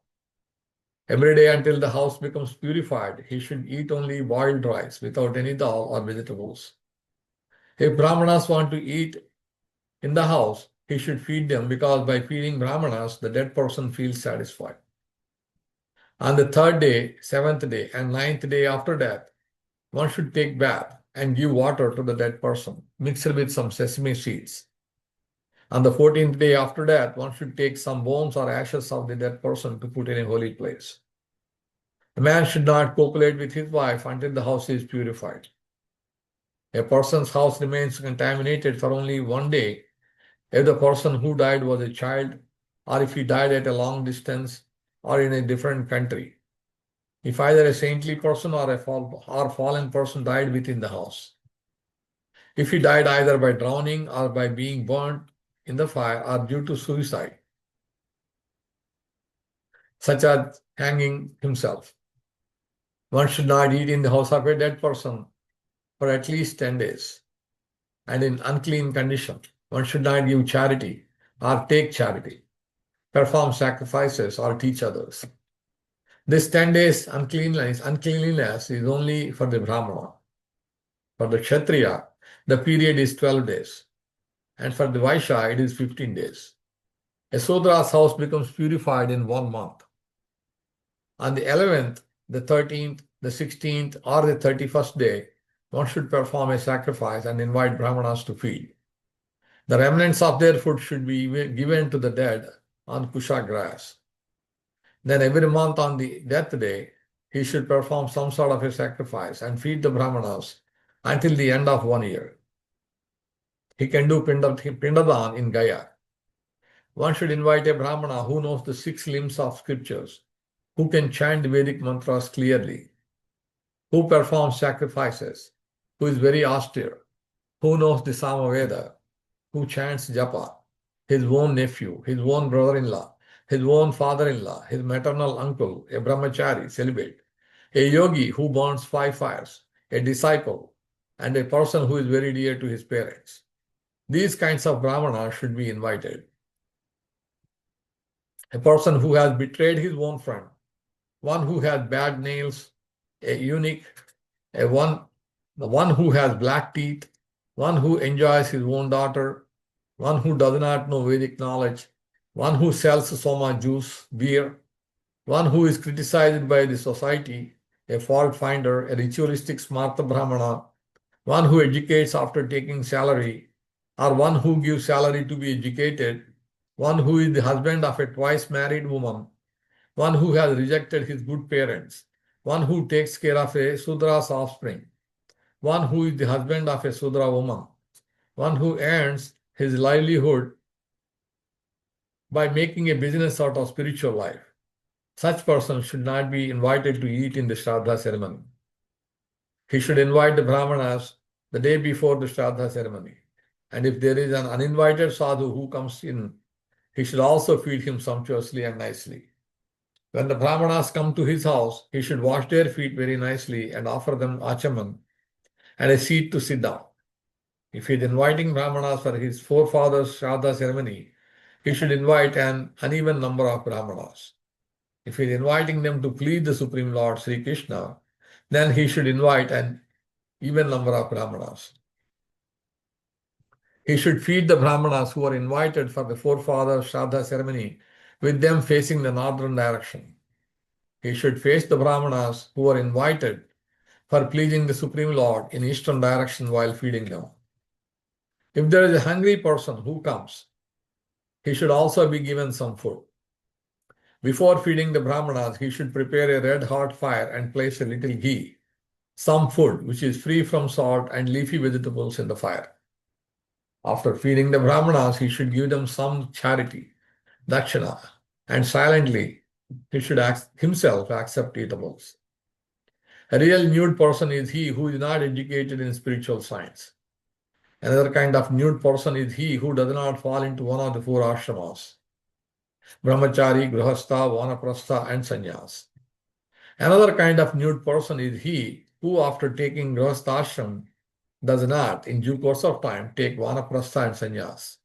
Every day until the house becomes purified, he should eat only boiled rice without any dal or vegetables. If Brahmanas want to eat in the house, he should feed them, because by feeding Brahmanas, the dead person feels satisfied. On the third day, seventh day, and ninth day after death, one should take bath and give water to the dead person, mixed with some sesame seeds. On the 14th day after death, one should take some bones or ashes of the dead person to put in a holy place. A man should not copulate with his wife until the house is purified. A person's house remains contaminated for only one day if the person who died was a child, or if he died at a long distance or in a different country. If either a saintly person or a fallen person died within the house. If he died either by drowning or by being burnt in the fire or due to suicide, such as hanging himself, one should not eat in the house of a dead person for at least 10 days. And in unclean condition, one should not give charity or take charity, perform sacrifices, or teach others. This 10 days uncleanliness is only for the Brahmana. For the Kshatriya, the period is 12 days. And for the Vaishya, it is 15 days. A Sudra's house becomes purified in 1 month. On the 11th, the 13th, the 16th, or the 31st day, one should perform a sacrifice and invite Brahmanas to feed. The remnants of their food should be given to the dead on kusha grass. Then every month on the death day, he should perform some sort of a sacrifice and feed the Brahmanas until the end of 1 year. He can do Pindadan in Gaya. One should invite a Brahmana who knows the 6 limbs of scriptures, who can chant Vedic mantras clearly, who performs sacrifices, who is very austere, who knows the Samaveda, who chants japa, his own nephew, his own brother-in-law, his own father-in-law, his maternal uncle, a brahmachari, celibate, a yogi who burns 5 fires, a disciple, and a person who is very dear to his parents. These kinds of brahmanas should be invited. A person who has betrayed his own friend, one who has bad nails, a eunuch, the one who has black teeth, one who enjoys his own daughter, one who does not know Vedic knowledge, one who sells soma juice, beer, one who is criticized by the society, a fault finder, a ritualistic smarta brahmana, one who educates after taking salary, or one who gives salary to be educated, one who is the husband of a twice married woman, one who has rejected his good parents, one who takes care of a Sudra's offspring, one who is the husband of a Sudra woman, one who earns his livelihood by making a business out of spiritual life. Such persons should not be invited to eat in the Shraddha ceremony. He should invite the Brahmanas the day before the Shraddha ceremony. And if there is an uninvited sadhu who comes in, he should also feed him sumptuously and nicely. When the Brahmanas come to his house, he should wash their feet very nicely and offer them achaman and a seat to sit down. If he is inviting Brahmanas for his forefathers' Shraddha ceremony, he should invite an uneven number of Brahmanas. If he is inviting them to please the Supreme Lord Sri Krishna, then he should invite an even number of Brahmanas. He should feed the Brahmanas who are invited for the forefathers' Shraddha ceremony with them facing the northern direction. He should face the Brahmanas who are invited for pleasing the Supreme Lord in eastern direction while feeding them. If there is a hungry person who comes, he should also be given some food. Before feeding the Brahmanas, he should prepare a red-hot fire and place a little ghee, some food which is free from salt and leafy vegetables in the fire. After feeding the Brahmanas, he should give them some charity, dakshina, and silently he should himself accept eatables. A real nude person is he who is not educated in spiritual science. Another kind of nude person is he who does not fall into one of the 4 ashramas: brahmachari, grihastha, vanaprastha, and sannyas. Another kind of nude person is he who, after taking grihastha ashram, does not, in due course of time, take vanaprastha and sannyas.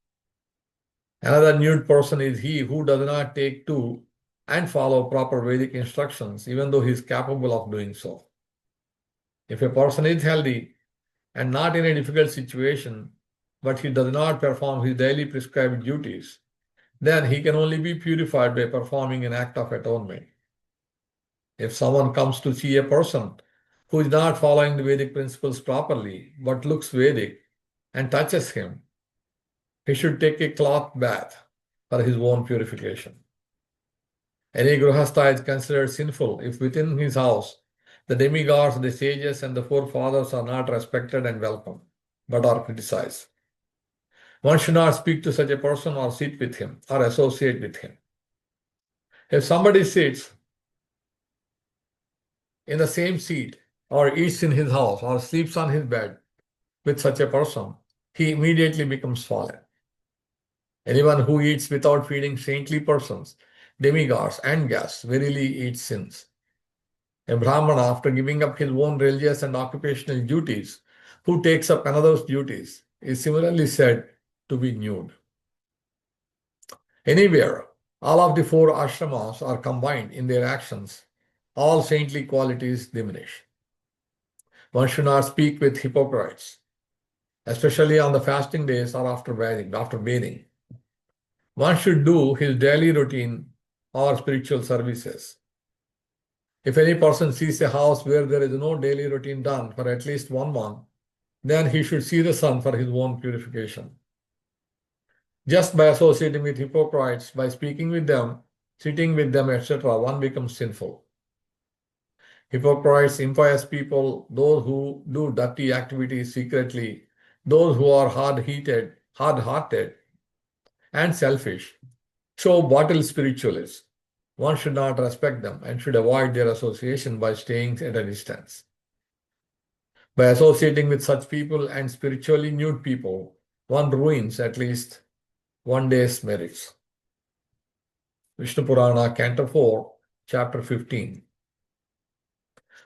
Another nude person is he who does not take 2 and follow proper Vedic instructions, even though he is capable of doing so. If a person is healthy and not in a difficult situation, but he does not perform his daily prescribed duties, then he can only be purified by performing an act of atonement. If someone comes to see a person who is not following the Vedic principles properly, but looks Vedic and touches him, he should take a cloth bath for his own purification. Any grihastha is considered sinful if within his house the demigods, the sages, and the forefathers are not respected and welcomed, but are criticized. One should not speak to such a person or sit with him or associate with him. If somebody sits in the same seat or eats in his house or sleeps on his bed with such a person, he immediately becomes fallen. Anyone who eats without feeding saintly persons, demigods, and guests verily eats sins. A Brahmana, after giving up his own religious and occupational duties, who takes up another's duties, is similarly said to be nude. Anywhere, all of the four ashramas are combined in their actions, all saintly qualities diminish. One should not speak with hypocrites, especially on the fasting days or after bathing. One should do his daily routine or spiritual services. If any person sees a house where there is no daily routine done for at least 1 month, then he should see the sun for his own purification. Just by associating with hypocrites, by speaking with them, sitting with them, etc., one becomes sinful. Hypocrites, impious people, those who do dirty activities secretly, those who are hard-hearted, and selfish, show bottled spiritualists. One should not respect them and should avoid their association by staying at a distance. By associating with such people and spiritually nude people, one ruins at least one day's merits. Vishnu Purana, Canto 4, Chapter 15.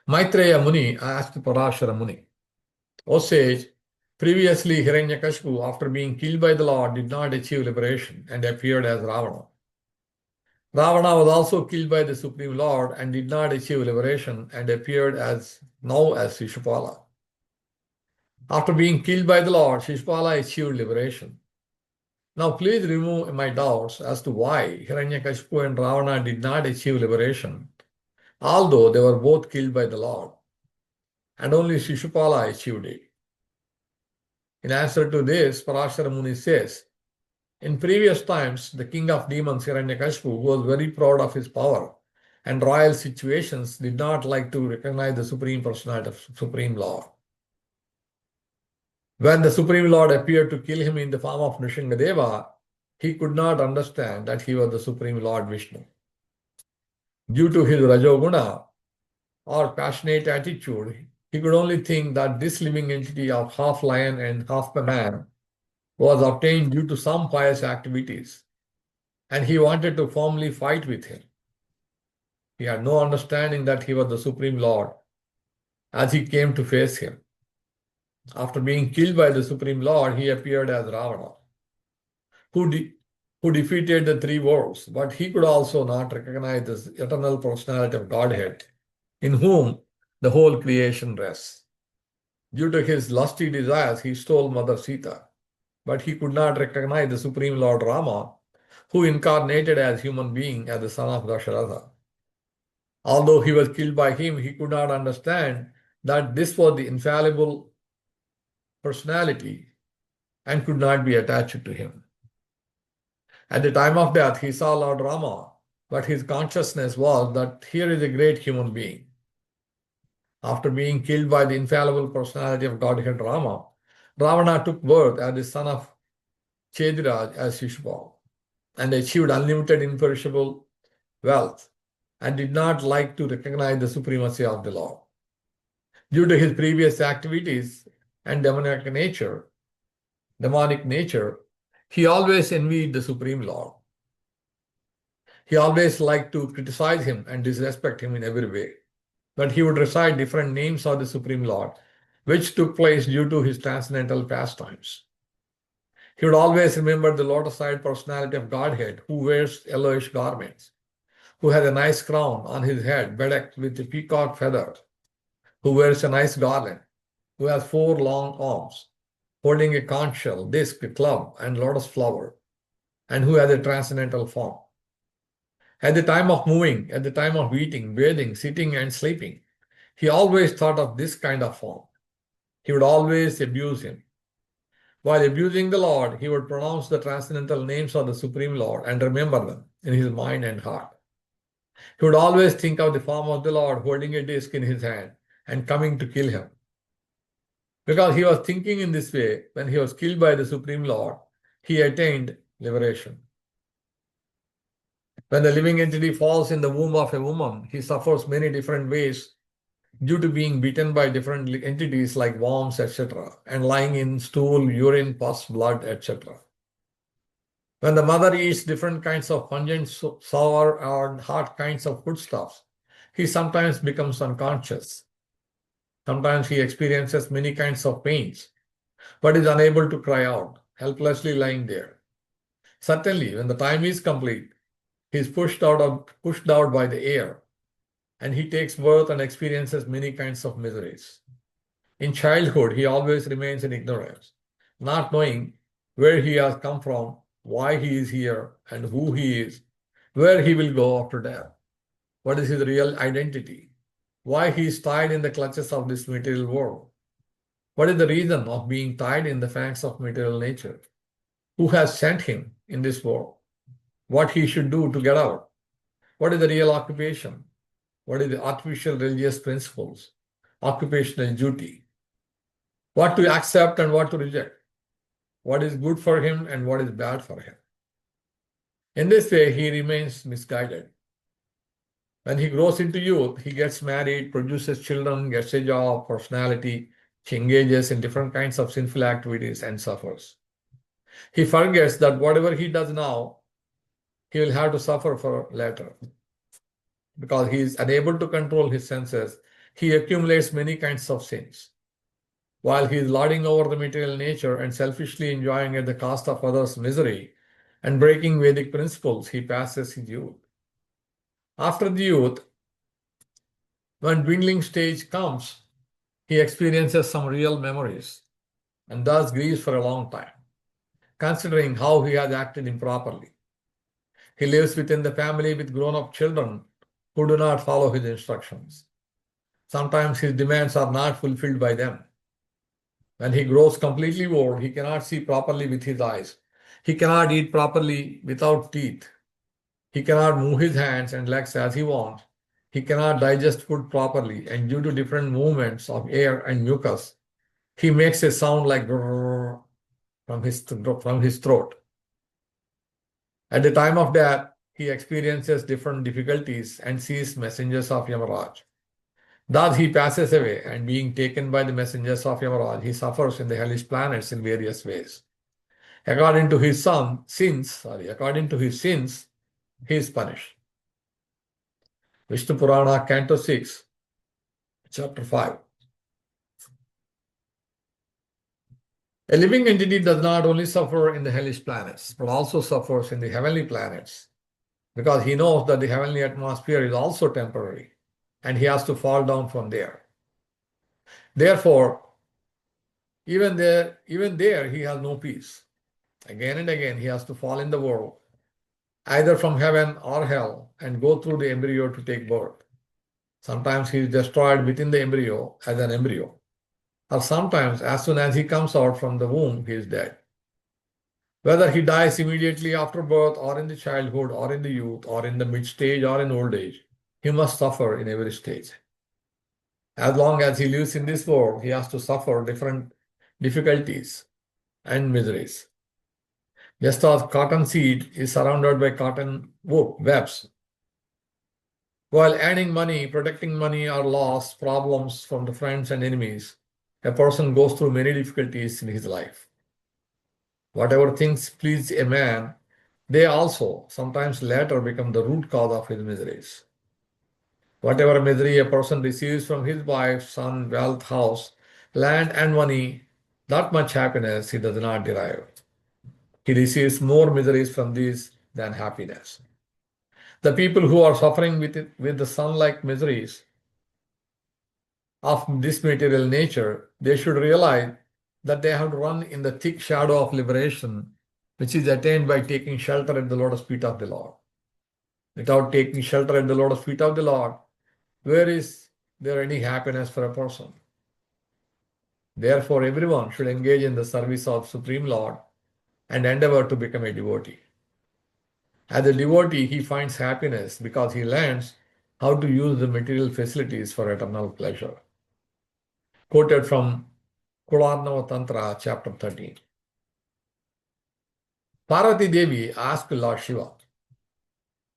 Maitreya Muni asked Parashara Muni, O sage, previously Hiranyakashipu, after being killed by the Lord, did not achieve liberation and appeared as Ravana. Ravana was also killed by the Supreme Lord and did not achieve liberation and appeared now as Shishupala. After being killed by the Lord, Shishupala achieved liberation. Now please remove my doubts as to why Hiranyakashipu and Ravana did not achieve liberation, although they were both killed by the Lord, and only Shishupala achieved it. In answer to this, Parashara Muni says, in previous times, the king of demons, Hiranyakashipu, who was very proud of his power and royal situations, did not like to recognize the Supreme Personality of Supreme Lord. When the Supreme Lord appeared to kill him in the form of Nrsingadeva, he could not understand that he was the Supreme Lord Vishnu. Due to his Rajoguna, or passionate attitude, he could only think that this living entity of half lion and half man was obtained due to some pious activities, and he wanted to formally fight with him. He had no understanding that he was the Supreme Lord as he came to face him. After being killed by the Supreme Lord, he appeared as Ravana, who defeated the three worlds, but he could also not recognize the eternal personality of Godhead, in whom the whole creation rests. Due to his lusty desires, he stole Mother Sita, but he could not recognize the Supreme Lord Rama, who incarnated as human being as the son of Dasharatha. Although he was killed by him, he could not understand that this was the infallible personality and could not be attached to him. At the time of death, he saw Lord Rama, but his consciousness was that here is a great human being. After being killed by the infallible personality of Godhead Rama, Ravana took birth as the son of Chediraj as Shishupal and achieved unlimited imperishable wealth and did not like to recognize the supremacy of the Lord. Due to his previous activities and demonic nature, he always envied the Supreme Lord. He always liked to criticize him and disrespect him in every way. But he would recite different names of the Supreme Lord, which took place due to his transcendental pastimes. He would always remember the lotus-eyed personality of Godhead, who wears yellowish garments, who has a nice crown on his head bedecked with a peacock feather, who wears a nice garland, who has 4 long arms, holding a conch shell, disc, a club, and lotus flower, and who has a transcendental form. At the time of moving, at the time of eating, bathing, sitting, and sleeping, he always thought of this kind of form. He would always abuse him. While abusing the Lord, he would pronounce the transcendental names of the Supreme Lord and remember them in his mind and heart. He would always think of the form of the Lord holding a disc in his hand and coming to kill him. Because he was thinking in this way, when he was killed by the Supreme Lord, he attained liberation. When the living entity falls in the womb of a woman, he suffers many different ways due to being bitten by different entities like worms, etc., and lying in stool, urine, pus, blood, etc. When the mother eats different kinds of pungent, sour, or hot kinds of foodstuffs, he sometimes becomes unconscious. Sometimes he experiences many kinds of pains, but is unable to cry out, helplessly lying there. Certainly, when the time is complete, he is pushed out by the air, and he takes birth and experiences many kinds of miseries. In childhood, he always remains in ignorance, not knowing where he has come from, why he is here, and who he is, where he will go after death, what is his real identity, why he is tied in the clutches of this material world, what is the reason of being tied in the fangs of material nature, who has sent him in this world, what he should do to get out, what is the real occupation, what is the artificial religious principles, occupational duty, what to accept and what to reject, what is good for him and what is bad for him. In this way, he remains misguided. When he grows into youth, he gets married, produces children, gets a job, personality, he engages in different kinds of sinful activities and suffers. He forgets that whatever he does now, he will have to suffer for later. Because he is unable to control his senses, he accumulates many kinds of sins. While he is lording over the material nature and selfishly enjoying at the cost of others' misery and breaking Vedic principles, he passes his youth. After the youth, when dwindling stage comes, he experiences some real memories and thus grieves for a long time, considering how he has acted improperly. He lives within the family with grown-up children who do not follow his instructions. Sometimes his demands are not fulfilled by them. When he grows completely old, he cannot see properly with his eyes. He cannot eat properly without teeth. He cannot move his hands and legs as he wants. He cannot digest food properly, and due to different movements of air and mucus, he makes a sound like grrr from his throat. At the time of death, he experiences different difficulties and sees messengers of Yamaraj. Thus he passes away, and being taken by the messengers of Yamaraj, he suffers in the hellish planets in various ways. According to his sins, he is punished. Vishnu Purana, Canto 6, Chapter 5. A living entity does not only suffer in the hellish planets, but also suffers in the heavenly planets, because he knows that the heavenly atmosphere is also temporary, and he has to fall down from there. Therefore, even there he has no peace. Again and again he has to fall in the world, either from heaven or hell, and go through the embryo to take birth. Sometimes he is destroyed within the embryo as an embryo, or sometimes as soon as he comes out from the womb, he is dead. Whether he dies immediately after birth, or in the childhood, or in the youth, or in the mid-stage, or in old age, he must suffer in every stage. As long as he lives in this world, he has to suffer different difficulties and miseries. Just as cotton seed is surrounded by cotton webs, while earning money, protecting money, or loss, problems from the friends and enemies, a person goes through many difficulties in his life. Whatever things please a man, they also sometimes later become the root cause of his miseries. Whatever misery a person receives from his wife, son, wealth, house, land, and money, that much happiness he does not derive. He receives more miseries from these than happiness. The people who are suffering with the sun-like miseries of this material nature, they should realize that they have to run in the thick shadow of liberation, which is attained by taking shelter at the lotus feet of the Lord. Without taking shelter at the lotus feet of the Lord, where is there any happiness for a person? Therefore, everyone should engage in the service of Supreme Lord and endeavor to become a devotee. As a devotee, he finds happiness because he learns how to use the material facilities for eternal pleasure. Quoted from Kularnava Tantra, chapter 13. Parvati Devi asked Lord Shiva,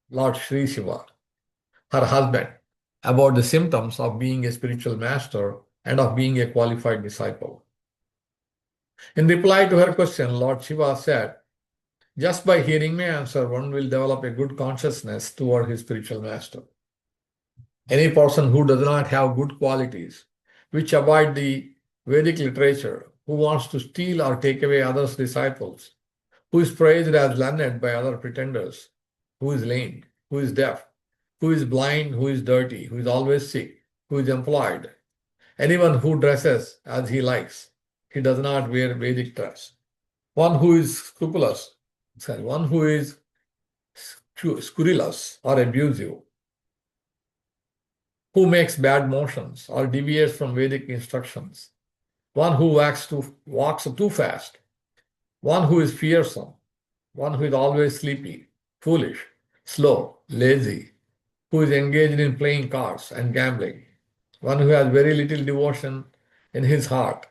Lord Sri Shiva, her husband, about the symptoms of being a spiritual master and of being a qualified disciple. In reply to her question, Lord Shiva said, just by hearing my answer, one will develop a good consciousness toward his spiritual master. Any person who does not have good qualities, which avoid the Vedic literature, who wants to steal or take away others' disciples, who is praised as learned by other pretenders, who is lame, who is deaf, who is blind, who is dirty, who is always sick, who is employed, anyone who dresses as he likes, he does not wear Vedic dress. One who is one who is scurrilous or abusive, who makes bad motions or deviates from Vedic instructions, one who walks too fast, one who is fearsome, one who is always sleepy, foolish, slow, lazy, who is engaged in playing cards and gambling, one who has very little devotion in his heart,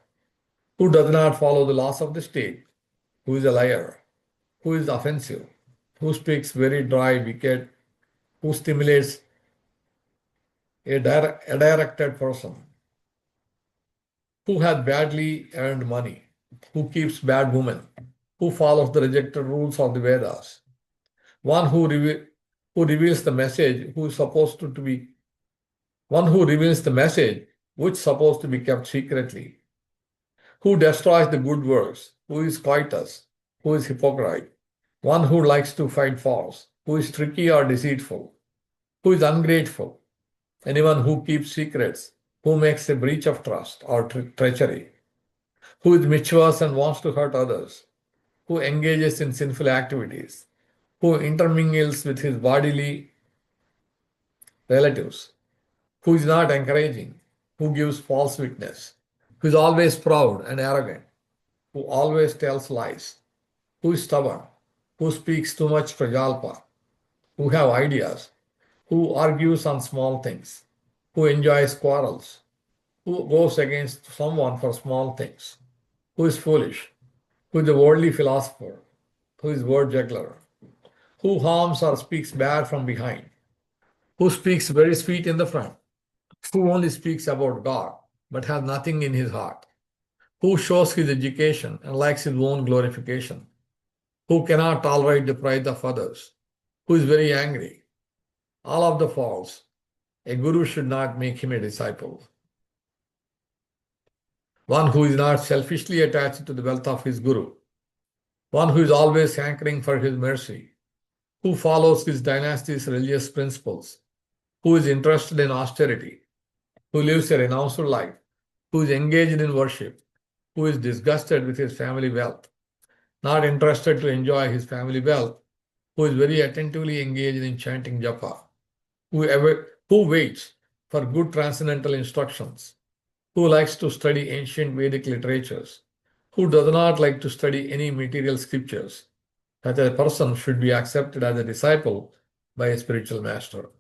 who does not follow the laws of the state, who is a liar, who is offensive, who speaks very dry, wicked, who stimulates a directed person, who has badly earned money, who keeps bad women, who follows the rejected rules of the Vedas, one who reveals the message one who reveals the message which is supposed to be kept secretly, who destroys the good works, who is covetous, who is hypocrite, one who likes to find faults, who is tricky or deceitful, who is ungrateful, anyone who keeps secrets, who makes a breach of trust or treachery, who is mischievous and wants to hurt others, who engages in sinful activities, who intermingles with his bodily relatives, who is not encouraging, who gives false witness, who is always proud and arrogant, who always tells lies, who is stubborn, who speaks too much prajalpa, who have ideas, who argues on small things, who enjoys quarrels, who goes against someone for small things, who is foolish, who is a worldly philosopher, who is word juggler, who harms or speaks bad from behind, who speaks very sweet in the front, who only speaks about God but has nothing in his heart, who shows his education and likes his own glorification, who cannot tolerate the pride of others, who is very angry. All of the faults, a guru should not make him a disciple. One who is not selfishly attached to the wealth of his guru, one who is always hankering for his mercy, who follows his dynasty's religious principles, who is interested in austerity, who lives a renounced life, who is engaged in worship, who is disgusted with his family wealth, not interested to enjoy his family wealth, who is very attentively engaged in chanting japa, who waits for good transcendental instructions, who likes to study ancient Vedic literatures, who does not like to study any material scriptures, that a person should be accepted as a disciple by a spiritual master.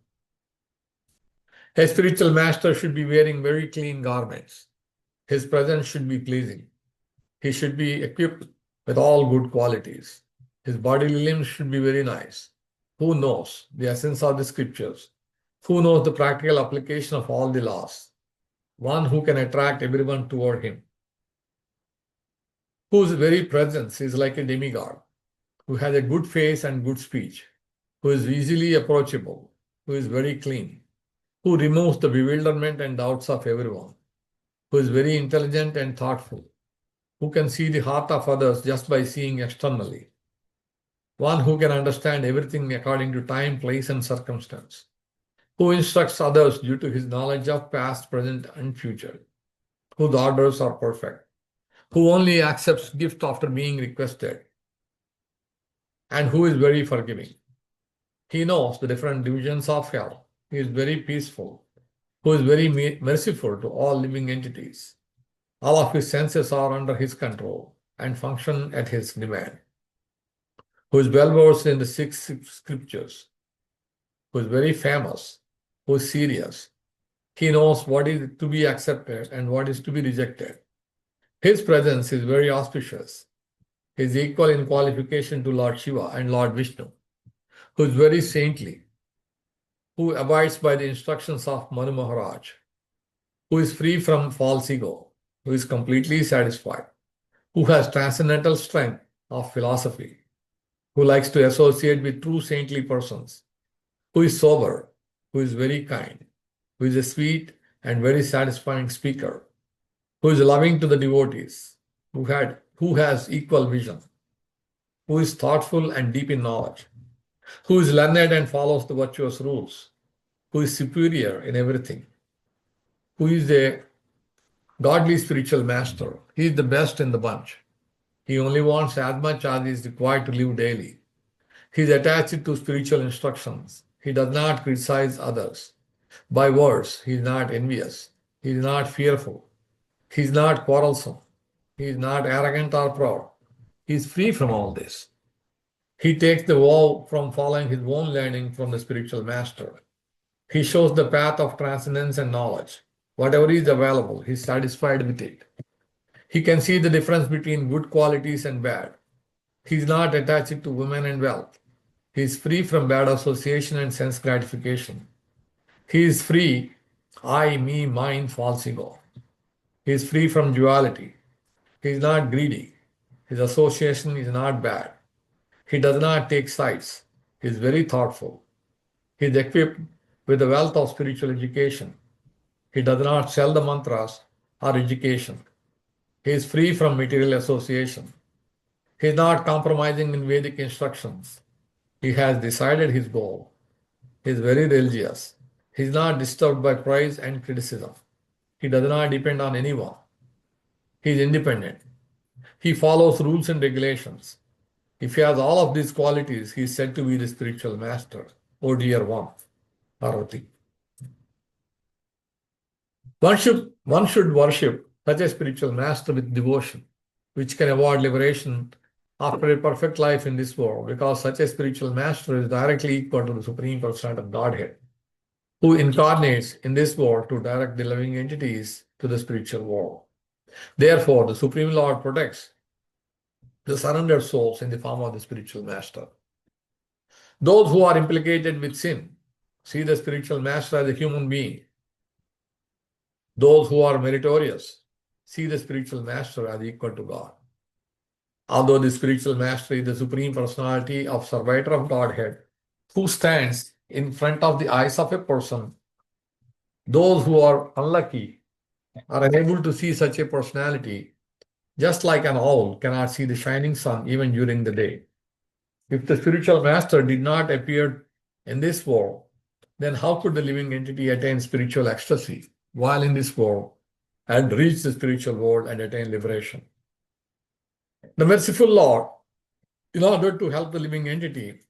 A spiritual master should be wearing very clean garments. His presence should be pleasing. He should be equipped with all good qualities. His bodily limbs should be very nice. Who knows the essence of the scriptures? Who knows the practical application of all the laws? One who can attract everyone toward him. Whose very presence is like a demigod, who has a good face and good speech, who is easily approachable, who is very clean, who removes the bewilderment and doubts of everyone, who is very intelligent and thoughtful, who can see the heart of others just by seeing externally, one who can understand everything according to time, place, and circumstance, who instructs others due to his knowledge of past, present, and future, whose orders are perfect, who only accepts gift after being requested, and who is very forgiving. He knows the different divisions of hell. He is very peaceful, who is very merciful to all living entities. All of his senses are under his control and function at his demand, who is well versed in the six scriptures, who is very famous, who is serious. He knows what is to be accepted and what is to be rejected. His presence is very auspicious. He is equal in qualification to Lord Shiva and Lord Vishnu, who is very saintly, who abides by the instructions of Manu Maharaj, who is free from false ego, who is completely satisfied, who has transcendental strength of philosophy, who likes to associate with true saintly persons, who is sober, who is very kind, who is a sweet and very satisfying speaker, who is loving to the devotees, who has equal vision, who is thoughtful and deep in knowledge, who is learned and follows the virtuous rules, who is superior in everything, who is a godly spiritual master. He is the best in the bunch. He only wants as much as is required to live daily. He is attached to spiritual instructions. He does not criticize others. By words, he is not envious. He is not fearful. He is not quarrelsome. He is not arrogant or proud. He is free from all this. He takes the vow from following his own learning from the spiritual master. He shows the path of transcendence and knowledge. Whatever is available, he is satisfied with it. He can see the difference between good qualities and bad. He is not attached to women and wealth. He is free from bad association and sense gratification. He is free, I, me, mine, false ego. He is free from duality. He is not greedy. His association is not bad. He does not take sides. He is very thoughtful. He is equipped with the wealth of spiritual education. He does not sell the mantras or education. He is free from material association. He is not compromising in Vedic instructions. He has decided his goal. He is very religious. He is not disturbed by praise and criticism. He does not depend on anyone. He is independent. He follows rules and regulations. If he has all of these qualities, he is said to be the spiritual master. Oh dear one, Parvati. One should worship such a spiritual master with devotion, which can award liberation after a perfect life in this world, because such a spiritual master is directly equal to the Supreme Personality of Godhead, who incarnates in this world to direct the living entities to the spiritual world. Therefore, the Supreme Lord protects the surrendered souls in the form of the spiritual master. Those who are implicated with sin see the spiritual master as a human being. Those who are meritorious see the spiritual master as equal to God. Although the spiritual master is the Supreme Personality of Survivor of Godhead, who stands in front of the eyes of a person, those who are unlucky are unable to see such a personality, just like an owl cannot see the shining sun even during the day. If the spiritual master did not appear in this world, then how could the living entity attain spiritual ecstasy while in this world and reach the spiritual world and attain liberation? The merciful Lord, in order to help the living entity,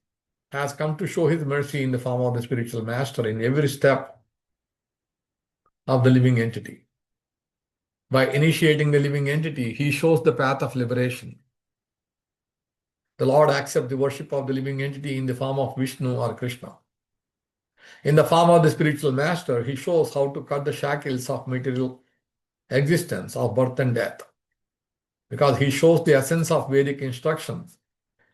has come to show his mercy in the form of the spiritual master in every step of the living entity. By initiating the living entity, he shows the path of liberation. The Lord accepts the worship of the living entity in the form of Vishnu or Krishna. In the form of the spiritual master, he shows how to cut the shackles of material existence, of birth and death, because he shows the essence of Vedic instructions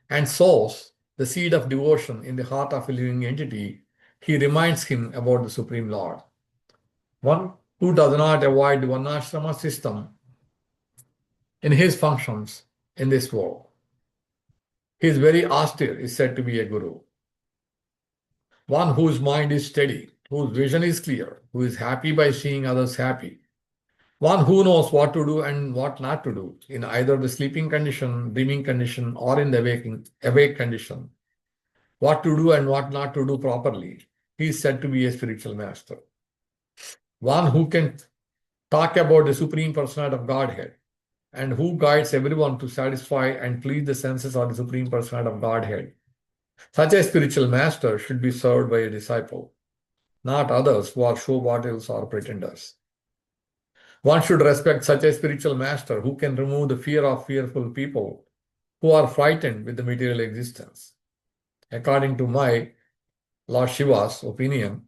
and sows the seed of devotion in the heart of a living entity. He reminds him about the Supreme Lord. One who does not avoid the Varnashrama system in his functions in this world. He is very austere, is said to be a guru. One whose mind is steady, whose vision is clear, who is happy by seeing others happy, One who knows what to do and what not to do in either the sleeping condition, dreaming condition, or in the awake condition. What to do and what not to do properly. He is said to be a spiritual master. One who can talk about the Supreme Personality of Godhead and who guides everyone to satisfy and please the senses of the Supreme Personality of Godhead. Such a spiritual master should be served by a disciple, not others who are show bottles or pretenders. One should respect such a spiritual master who can remove the fear of fearful people who are frightened with the material existence. According to my Lord Shiva's opinion,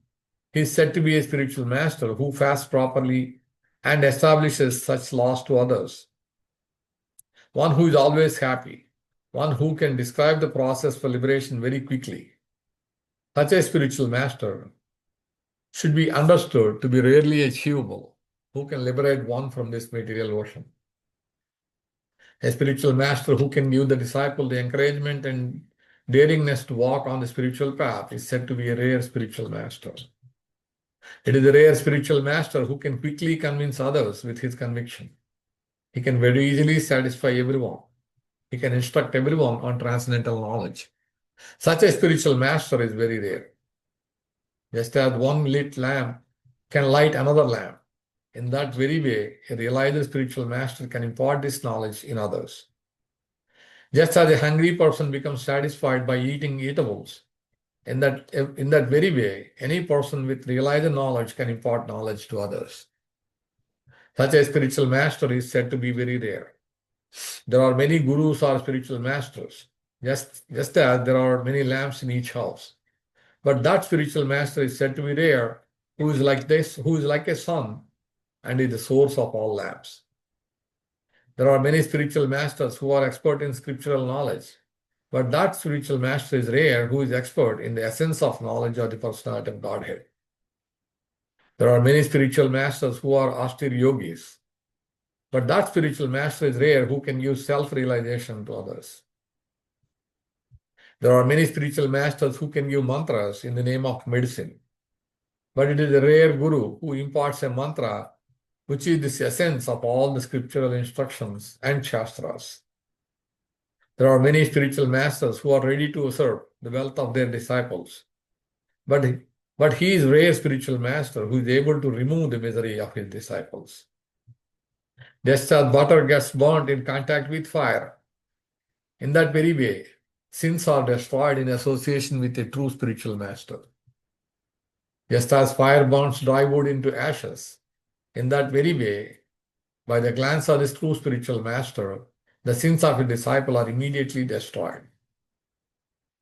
he is said to be a spiritual master who fasts properly and establishes such laws to others. One who is always happy, one who can describe the process for liberation very quickly. Such a spiritual master should be understood to be rarely achievable, who can liberate one from this material ocean. A spiritual master who can give the disciple the encouragement and daringness to walk on the spiritual path is said to be a rare spiritual master. It is a rare spiritual master who can quickly convince others with his conviction. He can very easily satisfy everyone. He can instruct everyone on transcendental knowledge. Such a spiritual master is very rare. Just as one lit lamp can light another lamp, in that very way, a realized spiritual master can impart this knowledge in others. Just as a hungry person becomes satisfied by eating eatables, in that very way, any person with realized knowledge can impart knowledge to others. Such a spiritual master is said to be very rare. There are many gurus or spiritual masters, just as there are many lamps in each house. But that spiritual master is said to be rare, who is like a sun and is the source of all lamps. There are many spiritual masters who are expert in scriptural knowledge, but that spiritual master is rare who is expert in the essence of knowledge of the personality of Godhead. There are many spiritual masters who are austere yogis, but that spiritual master is rare who can use self-realization to others. There are many spiritual masters who can give mantras in the name of medicine, but it is a rare guru who imparts a mantra which is the essence of all the scriptural instructions and shastras. There are many spiritual masters who are ready to usurp the wealth of their disciples, but he is a rare spiritual master who is able to remove the misery of his disciples. Just as butter gets burnt in contact with fire, in that very way, sins are destroyed in association with a true spiritual master. Just as fire burns dry wood into ashes, in that very way, by the glance of this true spiritual master, the sins of a disciple are immediately destroyed.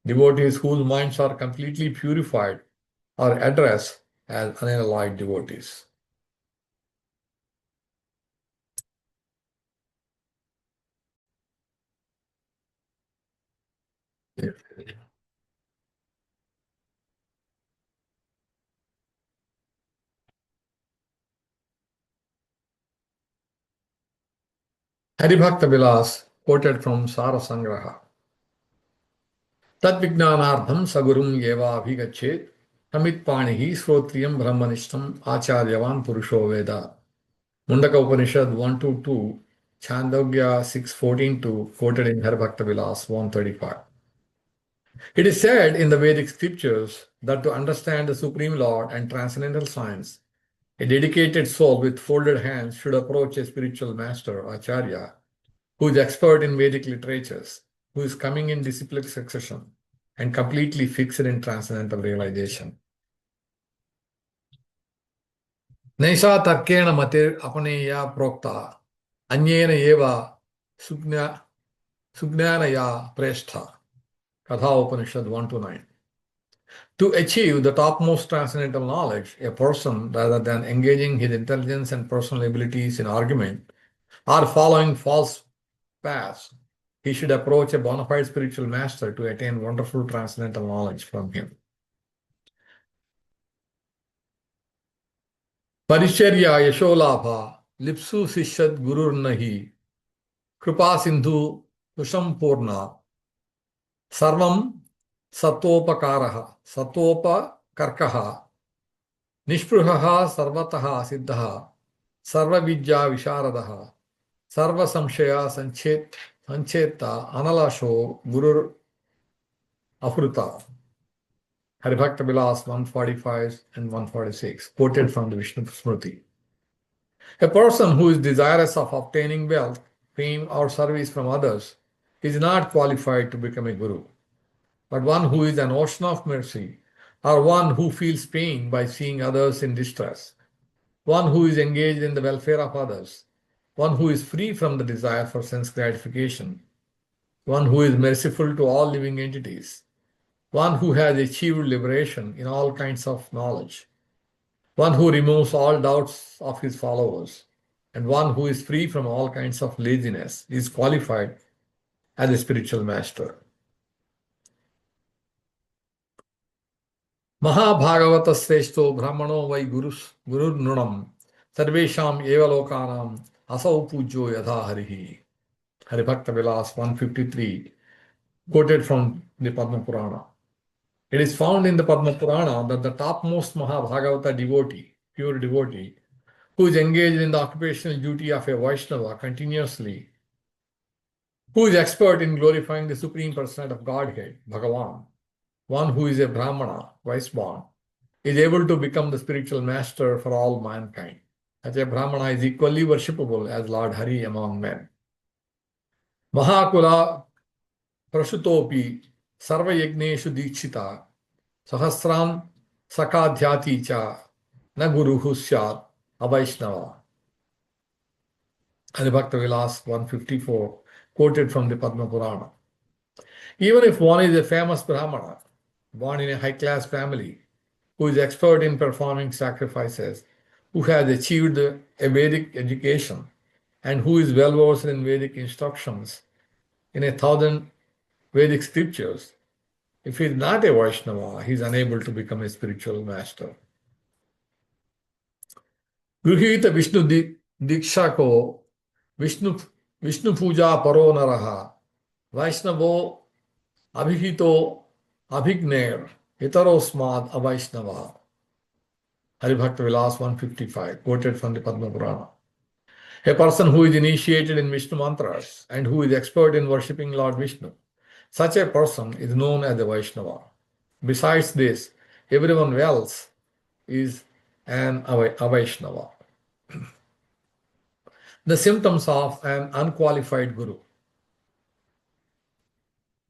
Devotees whose minds are completely purified are addressed as unalloyed devotees. Hari-bhakti-vilāsa, quoted from Sara Sangraha. Tad vijnanardham sagurum yeva abhigachet tamit panihi srotriyam brahmanishtam acharyavan purusho veda. Mundaka Upanishad 122, Chandogya 6:14-2, quoted in Hari-bhakti-vilāsa 135. It is said in the Vedic scriptures that to understand the Supreme Lord and transcendental science, a dedicated soul with folded hands should approach a spiritual master, Acharya, who is expert in Vedic literatures, who is coming in disciplic succession and completely fixed in transcendental realization. Naisha tarkena matir apaneya prokta, anyena eva sugnanaya prestha. Katha Upanishad 1-9. To achieve the topmost transcendental knowledge, a person, rather than engaging his intelligence and personal abilities in argument or following false paths, he should approach a bona fide spiritual master to attain wonderful transcendental knowledge from him. Paricharya Yasholabha Lipsu Sishad Gurur Nahi Kripa Sindhu Tusham Purna Sarvam Satopakaraha Satopa Karkaha Nishpruhaha Sarvataha Siddhaha Sarva Vidya Visharadaha, Sarva Samshaya Sancheta Analasho Guru Afruta. Hari-bhakti-vilāsa 145 and 146, quoted from the Vishnu Smriti. A person who is desirous of obtaining wealth, fame, or service from others is not qualified to become a guru. But one who is an ocean of mercy, or one who feels pain by seeing others in distress, one who is engaged in the welfare of others, one who is free from the desire for sense gratification, one who is merciful to all living entities, one who has achieved liberation in all kinds of knowledge, one who removes all doubts of his followers, and one who is free from all kinds of laziness is qualified as a spiritual master. Mahabhagavata Sreshto Brahmano Vai Gurur Nunam Sarvesham Eva Lokanam Asau Pujo Yadha Harihi. Hari-bhakti-vilāsa 153, quoted from the Padma Purana. It is found in the Padma Purana that the topmost Mahabhagavata devotee, pure devotee, who is engaged in the occupational duty of a Vaishnava continuously, who is expert in glorifying the Supreme Personality of Godhead, Bhagavan, one who is a Brahmana, wise-born, is able to become the spiritual master for all mankind. Such a Brahmana is equally worshipable as Lord Hari among men. Mahakula Prashutopi Sarva Yagneshu Dikshita Sahasram Sakadhyati Cha Na Guruhu Syat Avaishnava. Hari-bhakti-vilāsa 154, quoted from the Padma Purana. Even if one is a famous Brahmana, born in a high-class family, who is expert in performing sacrifices, who has achieved a Vedic education, and who is well-versed in Vedic instructions in 1,000 Vedic scriptures, if he is not a Vaishnava, he is unable to become a spiritual master. Gruhita Vishnu Diksha ko Vishnu Puja Paro Naraha Vaishnavo Abhihito Abhigner Itarosmad Avaishnava. Hari-bhakti-vilāsa 155, quoted from the Padma Purana. A person who is initiated in Vishnu mantras and who is expert in worshipping Lord Vishnu, such a person is known as a Vaishnava. Besides this, everyone else is an Avaishnava. The symptoms of an unqualified guru.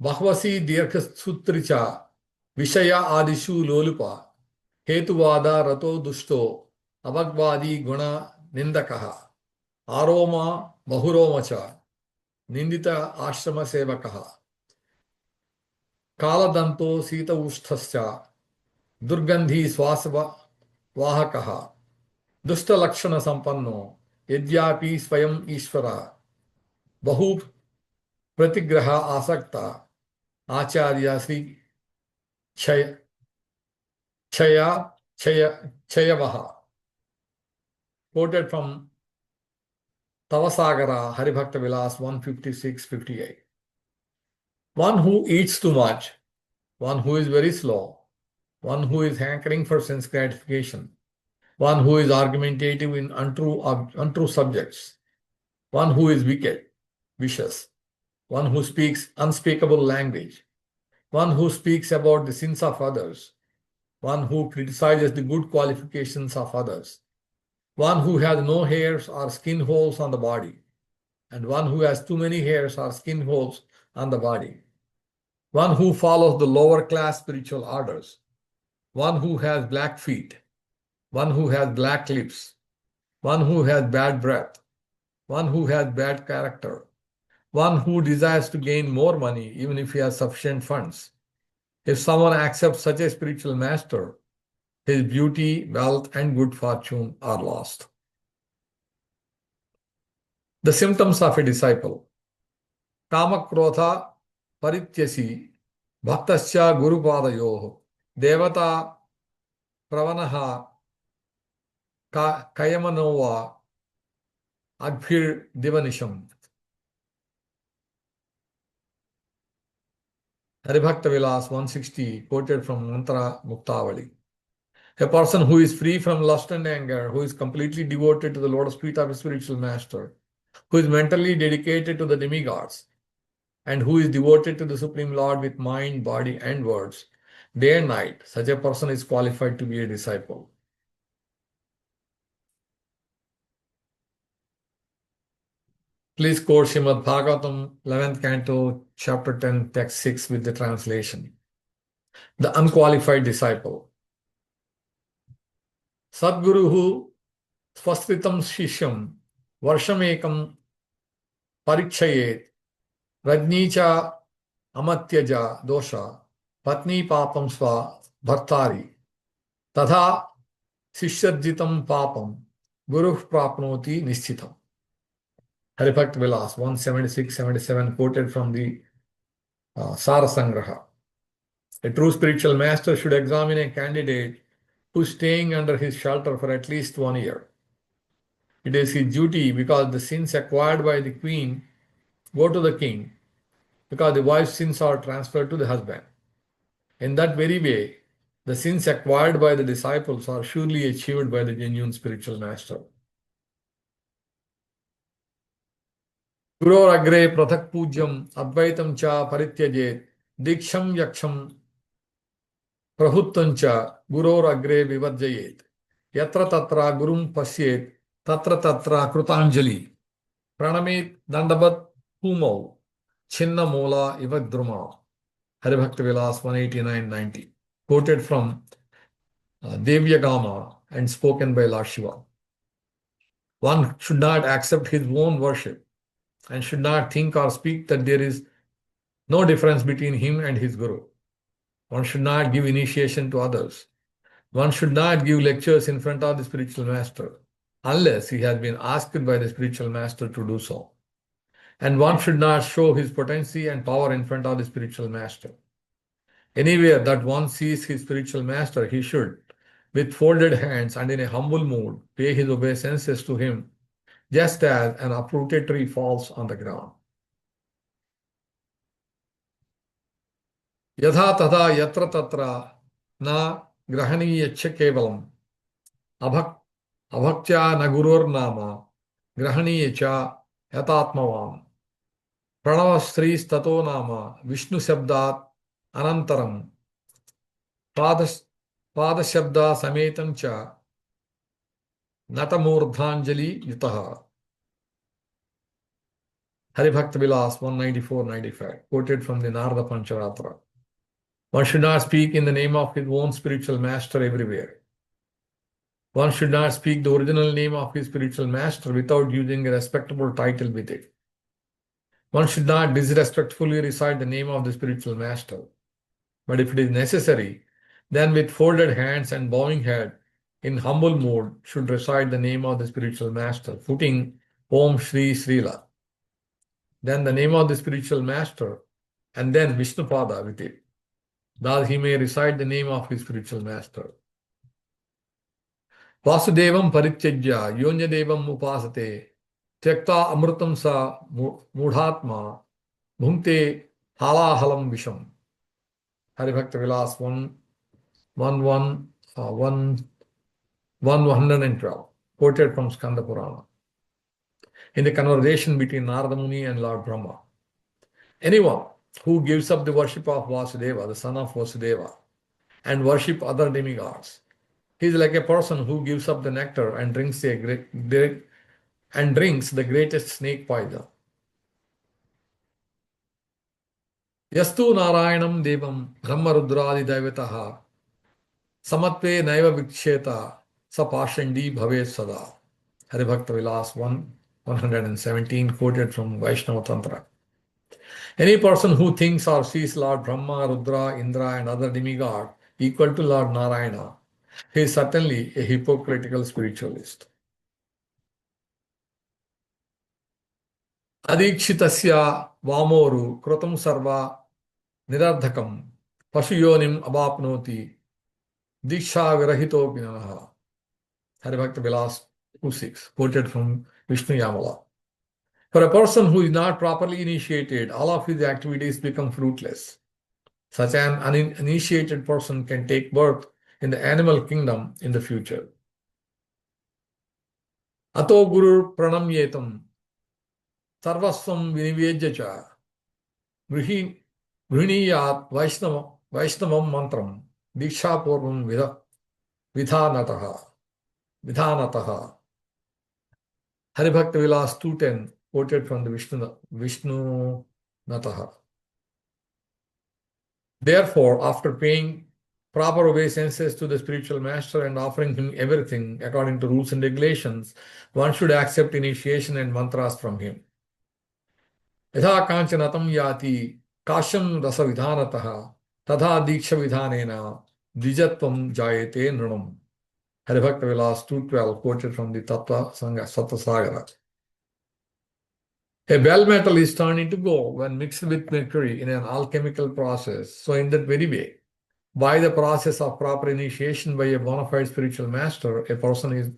Bhagvasi Dirghasutricha Vishaya Adishu Lolupa Hetuvada Rato Dushto Avagvadi Guna Nindakaha Aroma Bahuromacha Nindita Ashrama Sevakaha Kaladanto Sita Ushthascha Durgandhi Swasava Vahakaha Dushta Lakshana Sampanno Yadyapi Swayam Ishvara Bahu Pratigraha Asakta Acharya Sri Chayavaha, quoted from Tavasagara, Hari-bhakti-vilāsa 156-58. One who eats too much, one who is very slow, one who is hankering for sense gratification, one who is argumentative in untrue subjects, one who is wicked, vicious, one who speaks unspeakable language, one who speaks about the sins of others, one who criticizes the good qualifications of others, one who has no hairs or skin holes on the body, and one who has too many hairs or skin holes on the body, one who follows the lower class spiritual orders, one who has black feet, one who has black lips, one who has bad breath, one who has bad character, one who desires to gain more money even if he has sufficient funds. If someone accepts such a spiritual master, his beauty, wealth, and good fortune are lost. The symptoms of a disciple. Kamakrotha parityasi bhaktasya gurupadayoh devata pravanaha kayamanova adbhir divanisham. Hari-bhakti-vilāsa 160, quoted from Mantra Muktavali. A person who is free from lust and anger, who is completely devoted to the lotus feet of his spiritual master, who is mentally dedicated to the demigods, and who is devoted to the Supreme Lord with mind, body, and words, day and night, such a person is qualified to be a disciple. Please quote Srimad Bhagavatam, 11th canto, chapter 10, text 6 with the translation. The unqualified disciple. Sadguruhu swasritam shishyam varshamekam parikshayet rajnicha amatyaja dosha patni papam sva bhartari tadha sishyarjitam papam guruh prapnoti nishchitam. Hari-bhakti-vilāsa 176-77 quoted from the Sara Sangraha. A true spiritual master should examine a candidate who is staying under his shelter for at least 1 year. It is his duty, because the sins acquired by the queen go to the king, because the wife's sins are transferred to the husband. In that very way, the sins acquired by the disciples are surely achieved by the genuine spiritual master. Guror agre prathak pujyam advaitam cha parityajet diksham yaksham prahuttancha guror agre vivarjayet yatra tatra gurum pasyet tatra tatra krutanjali pranamit dandavat humau chinna mola ivadruma. Hari-bhakti-vilāsa 189-90 quoted from Devyagama and spoken by Lord Shiva. One should not accept his own worship and should not think or speak that there is no difference between him and his guru. One should not give initiation to others. One should not give lectures in front of the spiritual master unless he has been asked by the spiritual master to do so. And one should not show his potency and power in front of the spiritual master. Anywhere that one sees his spiritual master, he should, with folded hands and in a humble mood, pay his obeisances to him, just as an uprooted tree falls on the ground. Yatha tadha yatra tatra na grahaniyacha kevalam abhaktya na gurur nama grahaniyacha yatatmavam pranava sri stato nama vishnu shabdat anantaram padashabda sametam cha natamurdhanjali yutaha. Hari-bhakti-vilāsa 194-95 quoted from the Narada Pancharatra. One should not speak in the name of his own spiritual master everywhere. One should not speak the original name of his spiritual master without using a respectable title with it. One should not disrespectfully recite the name of the spiritual master. But if it is necessary, then with folded hands and bowing head, in humble mood, should recite the name of the spiritual master, putting Om Shri Srila, then the name of the spiritual master, and then Vishnupada with it. Thus he may recite the name of his spiritual master. Vasudevam parityajya yonyadevam upasate tyakta amrutam sa mudhatma bhunte halahalam visham. Hari-bhakti-vilāsa 112 quoted from Skanda Purana. In the conversation between Narada Muni and Lord Brahma, anyone who gives up the worship of Vasudeva, the son of Vasudeva, and worship other demigods, he is like a person who gives up the nectar and drinks the greatest snake poison. Yastu Narayanam Devam Brahma Rudradi Daivataha Samatve Naiva Viksheta Sapashandi Bhave Sada. Hari-bhakti-vilāsa 117 quoted from Vaishnava Tantra. Any person who thinks or sees Lord Brahma, Rudra, Indra and other demigods equal to Lord Narayana, he is certainly a hypocritical spiritualist. Adikshitasya vamoru krutam sarva nirardhakam pashuyonim abapnoti diksha virahito pinanaha. Hari-bhakti-vilāsa 2.6 quoted from Vishnu Yamala. For a person who is not properly initiated, all of his activities become fruitless. Such an uninitiated person can take birth in the animal kingdom in the future. Ato Guru Pranamyetam Sarvasvam Vinivejya cha Griniyat Vaishnavam Mantram Diksha Purvam Vidhanataha. Hari-bhakti-vilāsa 210, quoted from the Vishnu Nataha. Therefore, after paying proper obeisances to the spiritual master and offering him everything according to rules and regulations, one should accept initiation and mantras from him. Yatha kanchanatam yati kasham rasa vidhanataha tadha diksha vidhanena dijatvam jayate nrunam. Hari-bhakti-vilāsa 212, quoted from the Tattva Satasagara. A bell metal is turned into gold when mixed with mercury in an alchemical process. So in that very way, by the process of proper initiation by a bona fide spiritual master, a person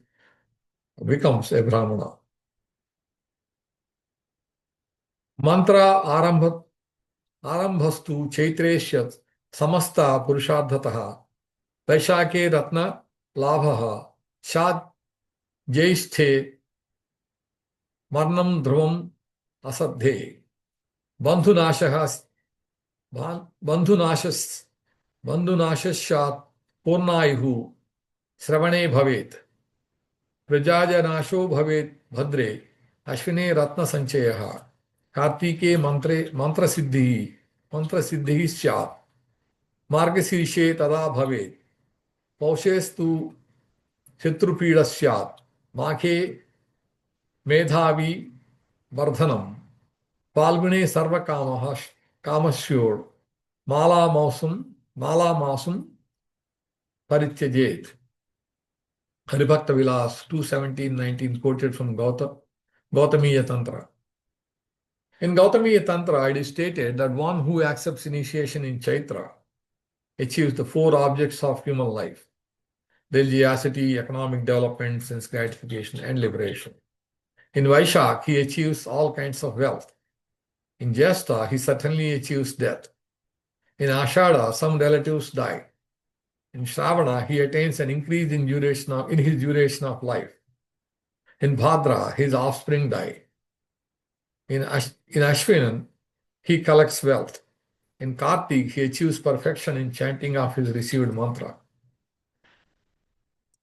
becomes a Brahmana. Mantra arambhastu chaitreshyat samasta purushadhataha vaishake ratna labhaha shad jaisthe marnam dhruvam asadhe bandhunashashat purnayuhu sravane bhavet prajajanasho bhavet bhadre ashvine ratna sanchayaha kartike mantra siddhi syat margashirshe tada bhavet paushestu shatrupida syat makhe medhavi vardhanam palgune sarva kamasyor mala masum parityajet. Hari-bhakti-vilāsa 2:17-19, quoted from Gautamiya Tantra. In Gautamiya Tantra, it is stated that one who accepts initiation in Chaitra achieves the 4 objects of human life: religiosity, economic development, sense gratification, and liberation. In Vaishak, he achieves all kinds of wealth. In Jyestha, he certainly achieves death. In Ashada, some relatives die. In Shravana, he attains an increase in his duration of life. In Bhadra, his offspring die. In Ashvinan, he collects wealth. In Kartik, he achieves perfection in chanting of his received mantra.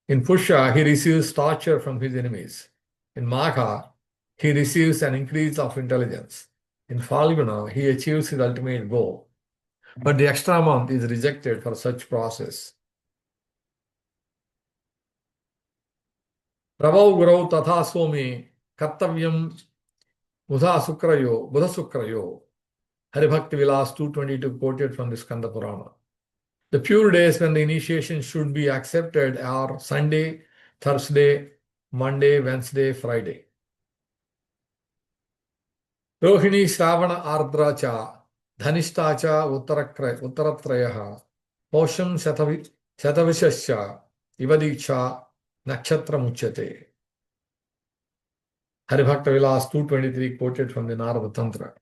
In Pusha, he receives torture from his enemies. In Magha, he receives an increase of intelligence. In Falguna, he achieves his ultimate goal. But the extra month is rejected for such process. Pravau Gurau Tatha Somi Kartavyam Buddha Sukrayo. Hari-bhakti-vilāsa 222, quoted from the Skanda Purana. The pure days when the initiation should be accepted are Sunday, Thursday, Monday, Wednesday, Friday. Rohini Shravana Ardra cha Dhanishta cha Uttaratrayaha Posham Shatavishascha Ivadiksha Nakshatra Muchyate. Hari-bhakti-vilāsa 223, quoted from the Narada Tantra.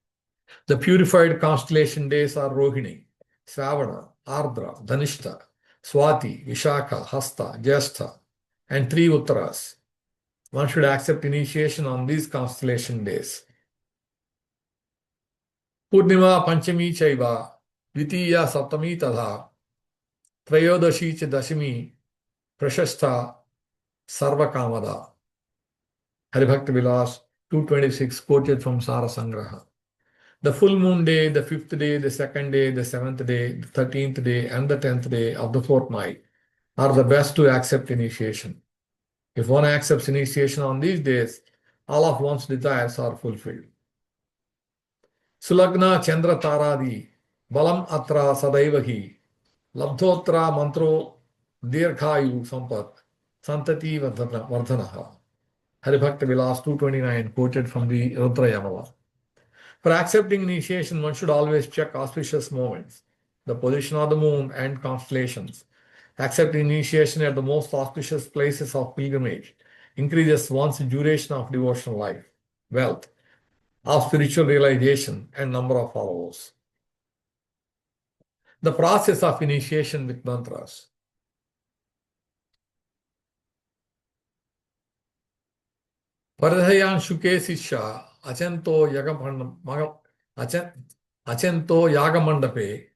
The purified constellation days are Rohini, Shravana, Ardra, Dhanishta, Swati, Vishakha, Hasta, Jyestha, and 3 Uttaras. One should accept initiation on these constellation days. Purnima Panchami Chaiva, Dvitiya Saptami Tadha, Trayodashi Cha Dashami, Prashastha, Sarva Kamada. Hari-bhakti-vilāsa 226, quoted from Sara Sangraha. The full moon day, the 5th day, the 2nd day, the 7th day, the 13th day, and the 10th day of the fortnight are the best to accept initiation. If one accepts initiation on these days, all of one's desires are fulfilled. Sulagna Chandra Taradi, Balam Atra Sadaivahi, Labdhotra Mantro Dirghayu Sampat, Santati Vardhanaha. Hari-bhakti-vilāsa 229, quoted from the Rudra Yamala. For accepting initiation, one should always check auspicious moments, the position of the moon, and constellations. Accepting initiation at the most auspicious places of pilgrimage increases one's duration of devotional life, wealth, of spiritual realization, and number of followers. The process of initiation with mantras. Varadhayan shuke sisha acento yagamandape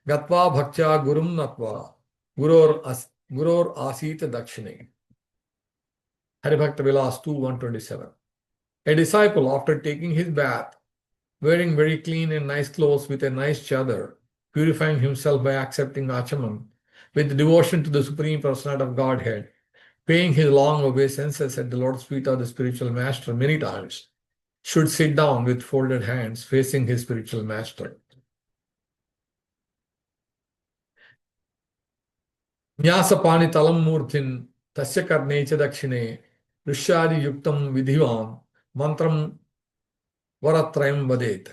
gatva bhaktya gurum natva guror asita dakshine. Hari-bhakti-vilāsa 2:127. A disciple, after taking his bath, wearing very clean and nice clothes with a nice chadar, purifying himself by accepting achaman, with devotion to the Supreme Personality of Godhead, paying his long obeisances at the Lord's feet of the spiritual master many times, should sit down with folded hands facing his spiritual master. Nyasapani talam murthin tasya karne cha dakshine rishyadi yuktam vidhivam mantram varatrayam vadet.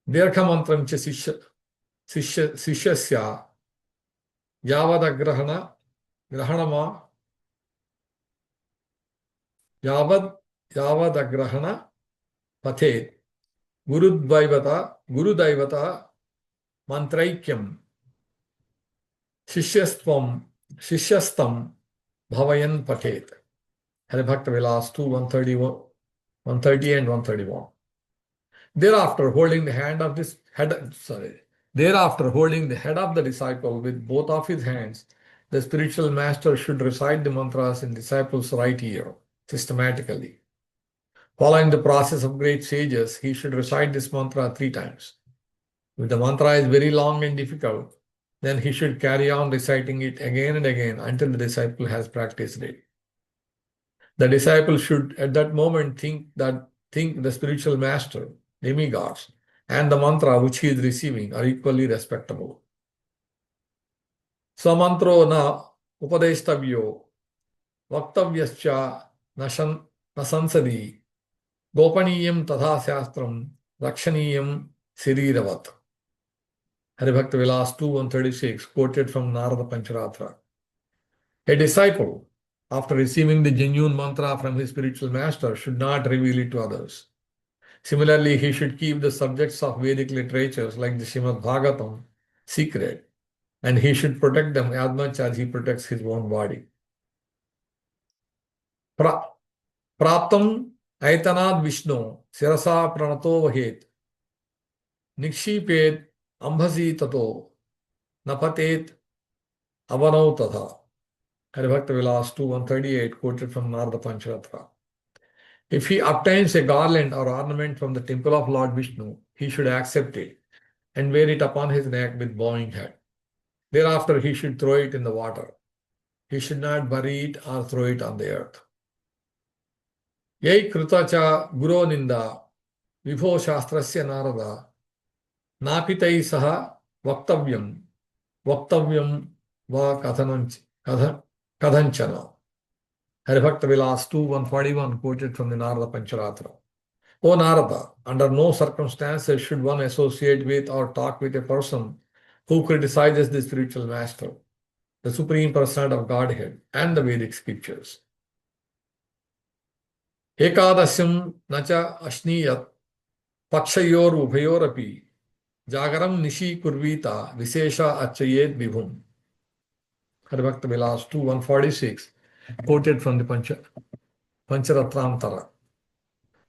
Dirgha mantram cha sishyasya yavadagrahana grahanama yavadagrahana pathet gurudaivata mantraikyam shishyastam bhavayan pathet. Hari-bhakti-vilāsa 2:131, 130 and 131. Thereafter, holding the head of the disciple with both of his hands, the spiritual master should recite the mantras in the disciple's right ear systematically. Following the process of great sages, he should recite this mantra 3 times. If the mantra is very long and difficult, then he should carry on reciting it again and again until the disciple has practiced it. The disciple should at that moment think the spiritual master, demigods, and the mantra which he is receiving are equally respectable. Samantro na upadeshtabhyo vaktavyascha nasansadi gopaniyam tatha shastram rakshaniyam siriravat. Hari-bhakti-vilāsa 2:136, quoted from Narada Pancharatra. A disciple, after receiving the genuine mantra from his spiritual master, should not reveal it to others. Similarly, he should keep the subjects of Vedic literatures like the Srimad Bhagavatam secret, and he should protect them as much as he protects his own body. Praptam aitanad Vishnu sirasa pranato vahet nikshipet ambhasi tato napatet avanau tatha. Hari-bhakti-vilāsa 2:138, quoted from Narada Pancharatra. If he obtains a garland or ornament from the temple of Lord Vishnu, he should accept it and wear it upon his neck with bowing head. Thereafter, he should throw it in the water. He should not bury it or throw it on the earth. Yai krutacha guro ninda vibho shastrasya narada napitai saha vaktavyam va kadhanchana. Hari-bhakti-vilāsa 2:141, quoted from the Narada Pancharatra. O Narada, under no circumstances should one associate with or talk with a person who criticizes the spiritual master, the Supreme Personality of Godhead, and the Vedic scriptures. Ekadasyam nacha ashniyat pakshayor ubhayorapi jagaram nishi kurvita visesha achayet vibhum. Hari-bhakti-vilāsa 2:146, quoted from the Pancharatramtara.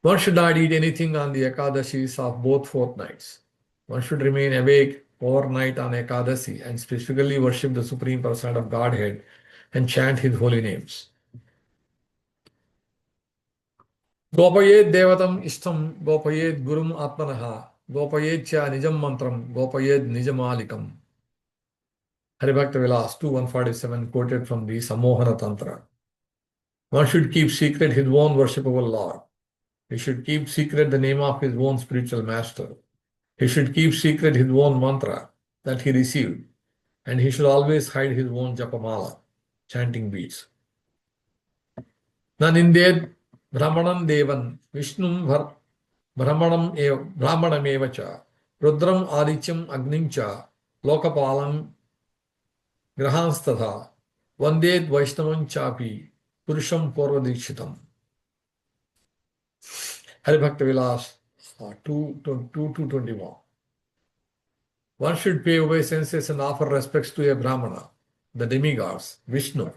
One should not eat anything on the Ekadashis of both fortnights. One should remain awake overnight on Ekadashi and specifically worship the Supreme Personality of Godhead and chant his holy names. Gopayed devatam ishtam gopayed gurum atmanaha gopayed cha nijam mantram gopayed nijamalikam. Hari-bhakti-vilāsa 2:147, quoted from the Samohana Tantra. One should keep secret his own worshipable Lord. He should keep secret the name of his own spiritual master. He should keep secret his own mantra that he received, and he should always hide his own japamala, chanting beads. Naninded brahmanam devan vishnum brahmanam evacha rudram adityam agnim cha lokapalam grahanstatha vanded vaishnavam chapi purusham purvadikshitam. Hari-bhakti-vilāsa 2:21. One should pay obeisances and offer respects to a Brahmana, the demigods, Vishnu,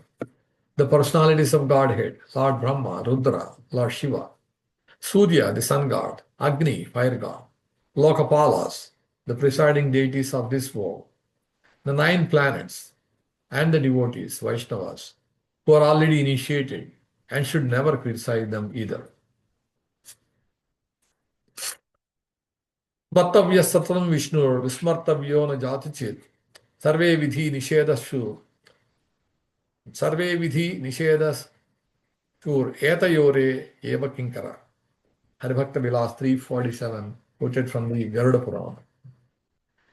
the personalities of Godhead, Lord Brahma, Rudra, Lord Shiva, Surya, the sun god, Agni, fire god, Lokapalas, the presiding deities of this world, the 9 planets, and the devotees, Vaishnavas, who are already initiated and should never criticize them either. Bhattavya Satanam Vishnur, Vismartavyo na Jatichit, Sarve Vidhi Nishedashu, Sarve Vidhi Nishedas Shur, Etayore Eva Kinkara. Hari-bhakti-vilāsa 347, quoted from the Garuda Purana.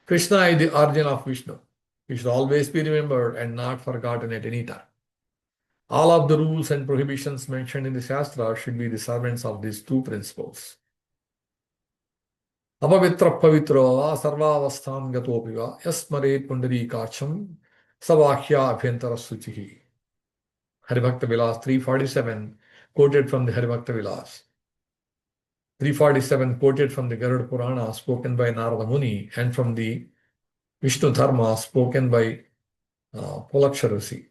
Krishna is the origin of Vishnu. He should always be remembered and not forgotten at any time. All of the rules and prohibitions mentioned in the Shastra should be the servants of these 2 principles. Apavitra pavitro sarvavasthan gatopiva yasmare pundarikacham savakya abhyantara suchihi. Hari-bhakti-vilāsa 347, quoted from the Hari-bhakti-vilāsa. 347 quoted from the Garuda Purana spoken by Narada Muni and from the Vishnu Dharma spoken by Pulaksharasi.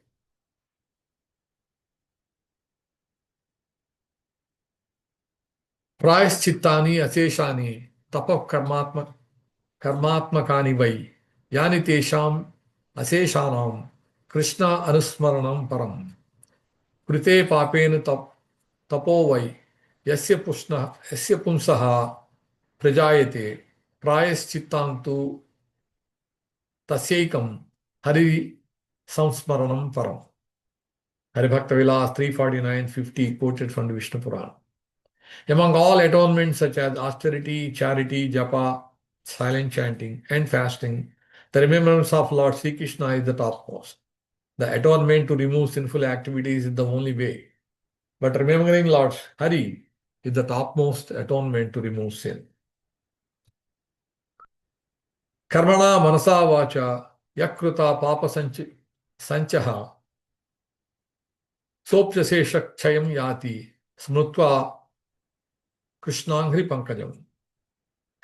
Prayaschittani acheshani tapav karmatmakani vai yani tesham aseshanam Krishna anusmaranam param krite papenu tapo vai yasya pumsaha prajayate prayaschittantu tasyaikam hari samsmaranam param. Hari-bhakti-vilāsa 349-50 quoted from the Vishnu Purana. Among all atonements such as austerity, charity, japa, silent chanting, and fasting, the remembrance of Lord Sri Krishna is the topmost. The atonement to remove sinful activities is the only way. But remembering Lord Hari is the topmost atonement to remove sin. Karmana manasa vacha yakruta papa sanchaha sopyasesha chayam yati smrutva krishnangri pankajam.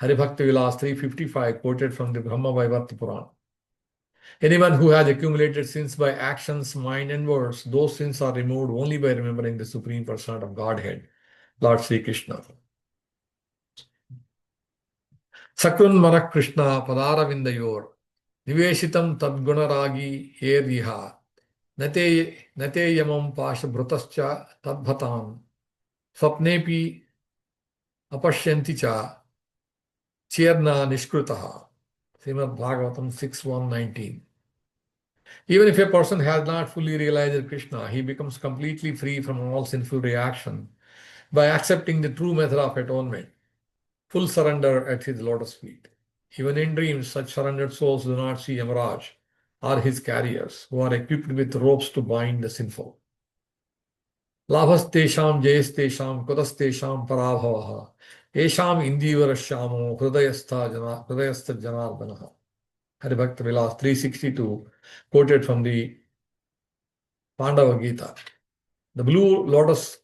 Hari-bhakti-vilāsa 355 quoted from the Brahma Vaivarta Purana. Anyone who has accumulated sins by actions, mind and words, those sins are removed only by remembering the Supreme Personality of Godhead, Lord Sri Krishna. Sakrun Manak Krishna Padara Vindayor Niveshitam Tadgunaragi Eriha Nate Yamam Pasha Bhrutascha Tadbhatam Swapnepi Apashyanticha Chirna Nishkrutaha. Srimad Bhagavatam 6.1.19. Even if a person has not fully realized Krishna, he becomes completely free from all sinful reaction by accepting the true method of atonement, full surrender at his lotus feet. Even in dreams, such surrendered souls do not see Yamaraj or his carriers, who are equipped with ropes to bind the sinful. Labhastesham jayastesham kudastesham parabhavaha esham indivarashyamo hridayastha janardanaha. Hari-bhakti-vilāsa 362, quoted from the Pandava Gita. The blue lotus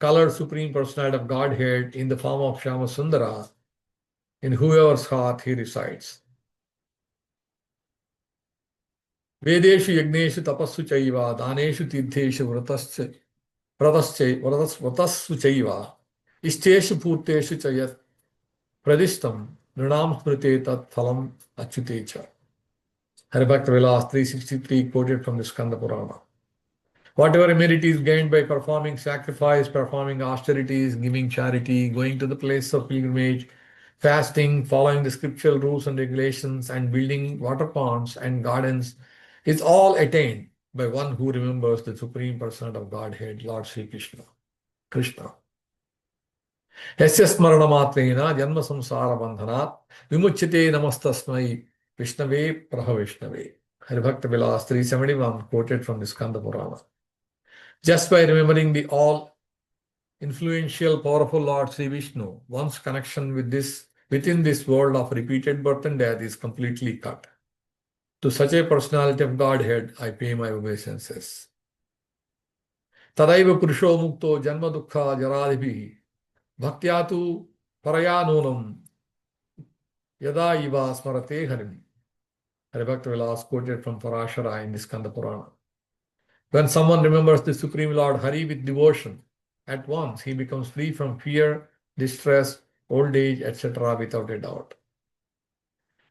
colored Supreme Personality of Godhead in the form of Shama Sundara, in whoever's heart he resides. Vedeshu yagneshu tapassu chaiva daneshu tirtheshu vratassu chaiva ishteshu purteshu chayat pradishtam nrinam smrite tat phalam achyutecha. Hari-bhakti-vilāsa 363 quoted from the Skanda Purana. Whatever merit is gained by performing sacrifice, performing austerities, giving charity, going to the place of pilgrimage, fasting, following the scriptural rules and regulations, and building water ponds and gardens is all attained by one who remembers the Supreme Personality of Godhead, Lord Sri Krishna. Yasya smarana matrena janma samsara bandhanat vimuchyate namastasmai Vishnave Praha Vishnave. Hari-bhakti-vilāsa 371 quoted from the Skanda Purana. Just by remembering the all-influential, powerful Lord Sri Vishnu, one's connection within this world of repeated birth and death is completely cut. To such a personality of Godhead, I pay my obeisances. Tadaiva Purusho Mukto Janma Dukkha Jaradibhi Bhaktyatu Parayanonam Yada Iva Smarate Harim. Hari-bhakti-vilāsa quoted from Parashara in the Skanda Purana. When someone remembers the Supreme Lord Hari with devotion, at once he becomes free from fear, distress, old age, etc. without a doubt.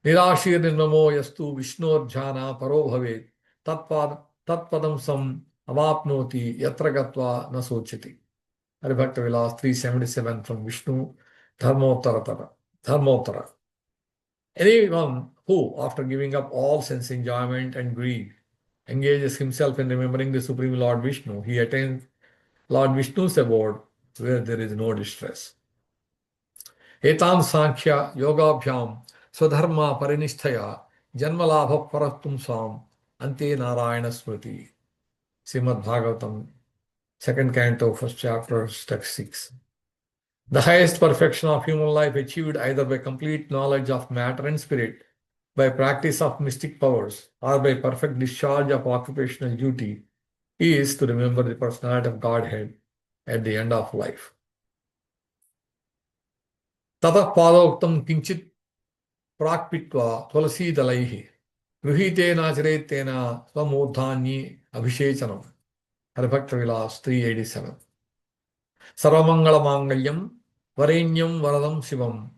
Nirashir nirmamo yastu Vishnor jhana paro bhavet tatpadam sam avapnoti yatra gatva na sochiti. Hari-bhakti-vilāsa 377 from Vishnu Dharmottara. Anyone who, after giving up all sense enjoyment and greed, engages himself in remembering the Supreme Lord Vishnu, he attains Lord Vishnu's abode where there is no distress. Etam Sankhya Yogabhyam Swadharma Parinishthaya Janmalabha Paratum Sam Ante Narayana Smriti. Srimad Bhagavatam, 2nd canto, 1st chapter, text 6. The highest perfection of human life achieved either by complete knowledge of matter and spirit, by practice of mystic powers, or by perfect discharge of occupational duty is to remember the personality of Godhead at the end of life. Tatah padoktam kinchit prakpitva tulasi dalaihi gruhitena charetena swamodhanyi abhishechanam. Hari-bhakti-vilāsa 387. Sarvamangala mangalyam varenyam varadam shivam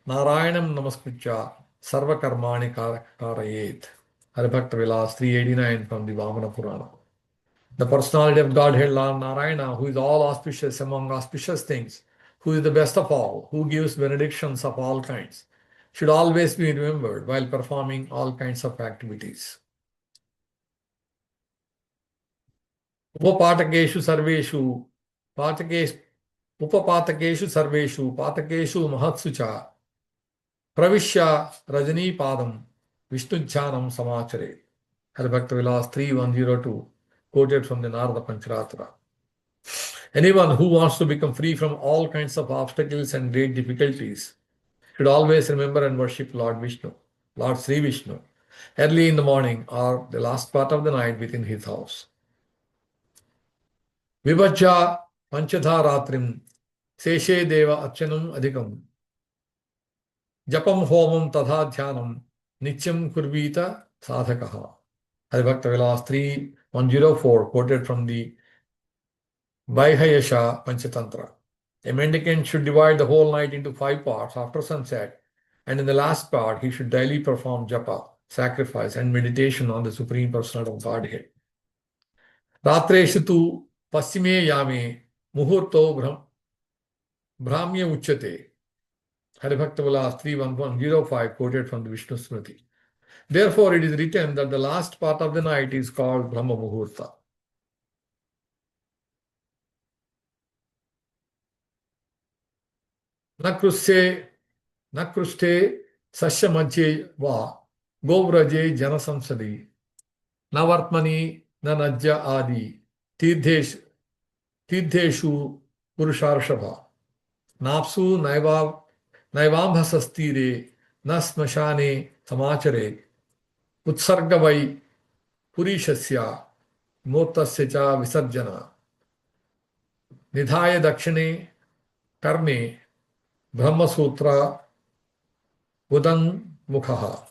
Narayanam namaskritya sarva karmani karayet. Hari-bhakti-vilāsa 389 from the Vamana Purana. The personality of Godhead, Lord Narayana, who is all auspicious among auspicious things, who is the best of all, who gives benedictions of all kinds, should always be remembered while performing all kinds of activities. Upapatakeshu sarveshu patakeshu mahatsu cha pravishya rajani padam vishnujjanam samachare. Hari-bhakti-vilāsa 3102. Quoted from the Narada Pancharatra. Anyone who wants to become free from all kinds of obstacles and great difficulties should always remember and worship Lord Vishnu, Lord Sri Vishnu, early in the morning or the last part of the night within his house. Vibhajya panchadha ratrim seshe deva achanam adhikam japam homam tadha dhyanam nityam kurvita sadhakaha. Hari-bhakti-vilāsa 3104, quoted from the Vaihayasha Panchatantra. A mendicant should divide the whole night into 5 parts after sunset, and in the last part he should daily perform japa, sacrifice, and meditation on the Supreme Personality of Godhead. Ratreshu tu paschime yame muhurto brahmya uchyate. Hari-bhakti-vilāsa 31105, quoted from the Vishnu Smriti. Therefore, it is written that the last part of the night is called Brahma Muhurta. Nakruste sasya madhye va govraje janasamsadi navartmani nanajya adi tirtheshu purusharshava napsu naivambhasastire nasmashane samachare utsargavai purishasya motasya cha visarjana nidhaya dakshine karne Brahma Sutra Udang Mukhaha.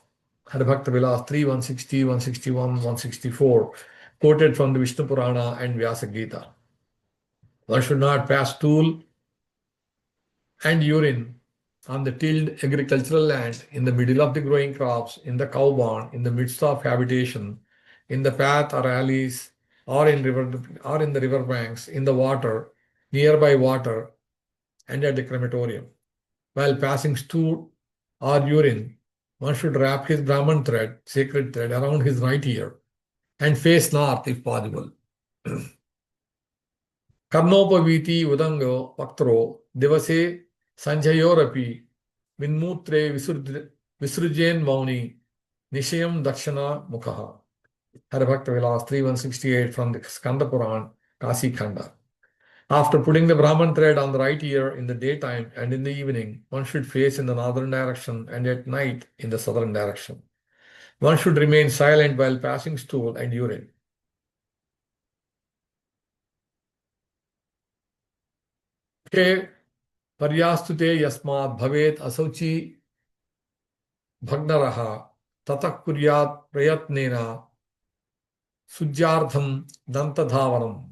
Hari-bhakti-vilāsa 3, 160, 161, 164, quoted from the Vishnu Purana and Vyasa Gita. One should not pass stool and urine on the tilled agricultural land, in the middle of the growing crops, in the cow barn, in the midst of habitation, in the path or alleys, or in the river banks, in the water, nearby water, and at the crematorium. While passing stool or urine, one should wrap his Brahman thread, sacred thread, around his right ear and face north if possible. Karnopaviti udango paktro devase sanjayorapi vinmutre visrujen mauni nishayam dakshana mukhaha. Hari-bhakti-vilāsa 3168 from the Skanda Puran, Kasi Khanda. After putting the Brahman thread on the right ear in the daytime and in the evening, one should face in the northern direction, and at night in the southern direction. One should remain silent while passing stool and urine. Paryastute yasmat bhavet asauchi bhagnaraha tatak kuryat prayatnena Sujyardham Dantadhavanam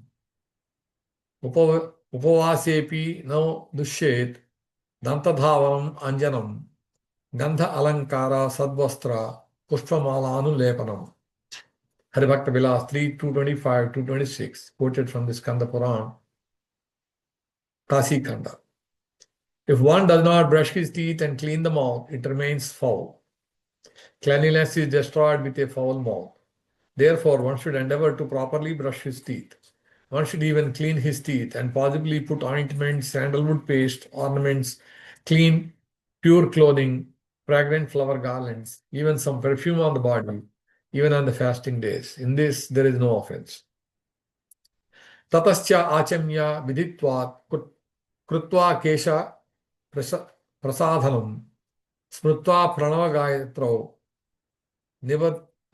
Upavasepi no Dushet Dantadhavanam Anjanam Gandha Alankara Sadvastra Pushpamala Anulepanam. Hari-bhakti-vilāsa 3, 225, 226, quoted from the Skanda Puran, Kasi Kanda. If one does not brush his teeth and clean the mouth, it remains foul. Cleanliness is destroyed with a foul mouth. Therefore, one should endeavor to properly brush his teeth. One should even clean his teeth and possibly put ointment, sandalwood paste, ornaments, clean, pure clothing, fragrant flower garlands, even some perfume on the body, even on the fasting days. In this, there is no offense. Tatascha achamya viditvat krutva kesha prasadhanam smrutva pranava gayatro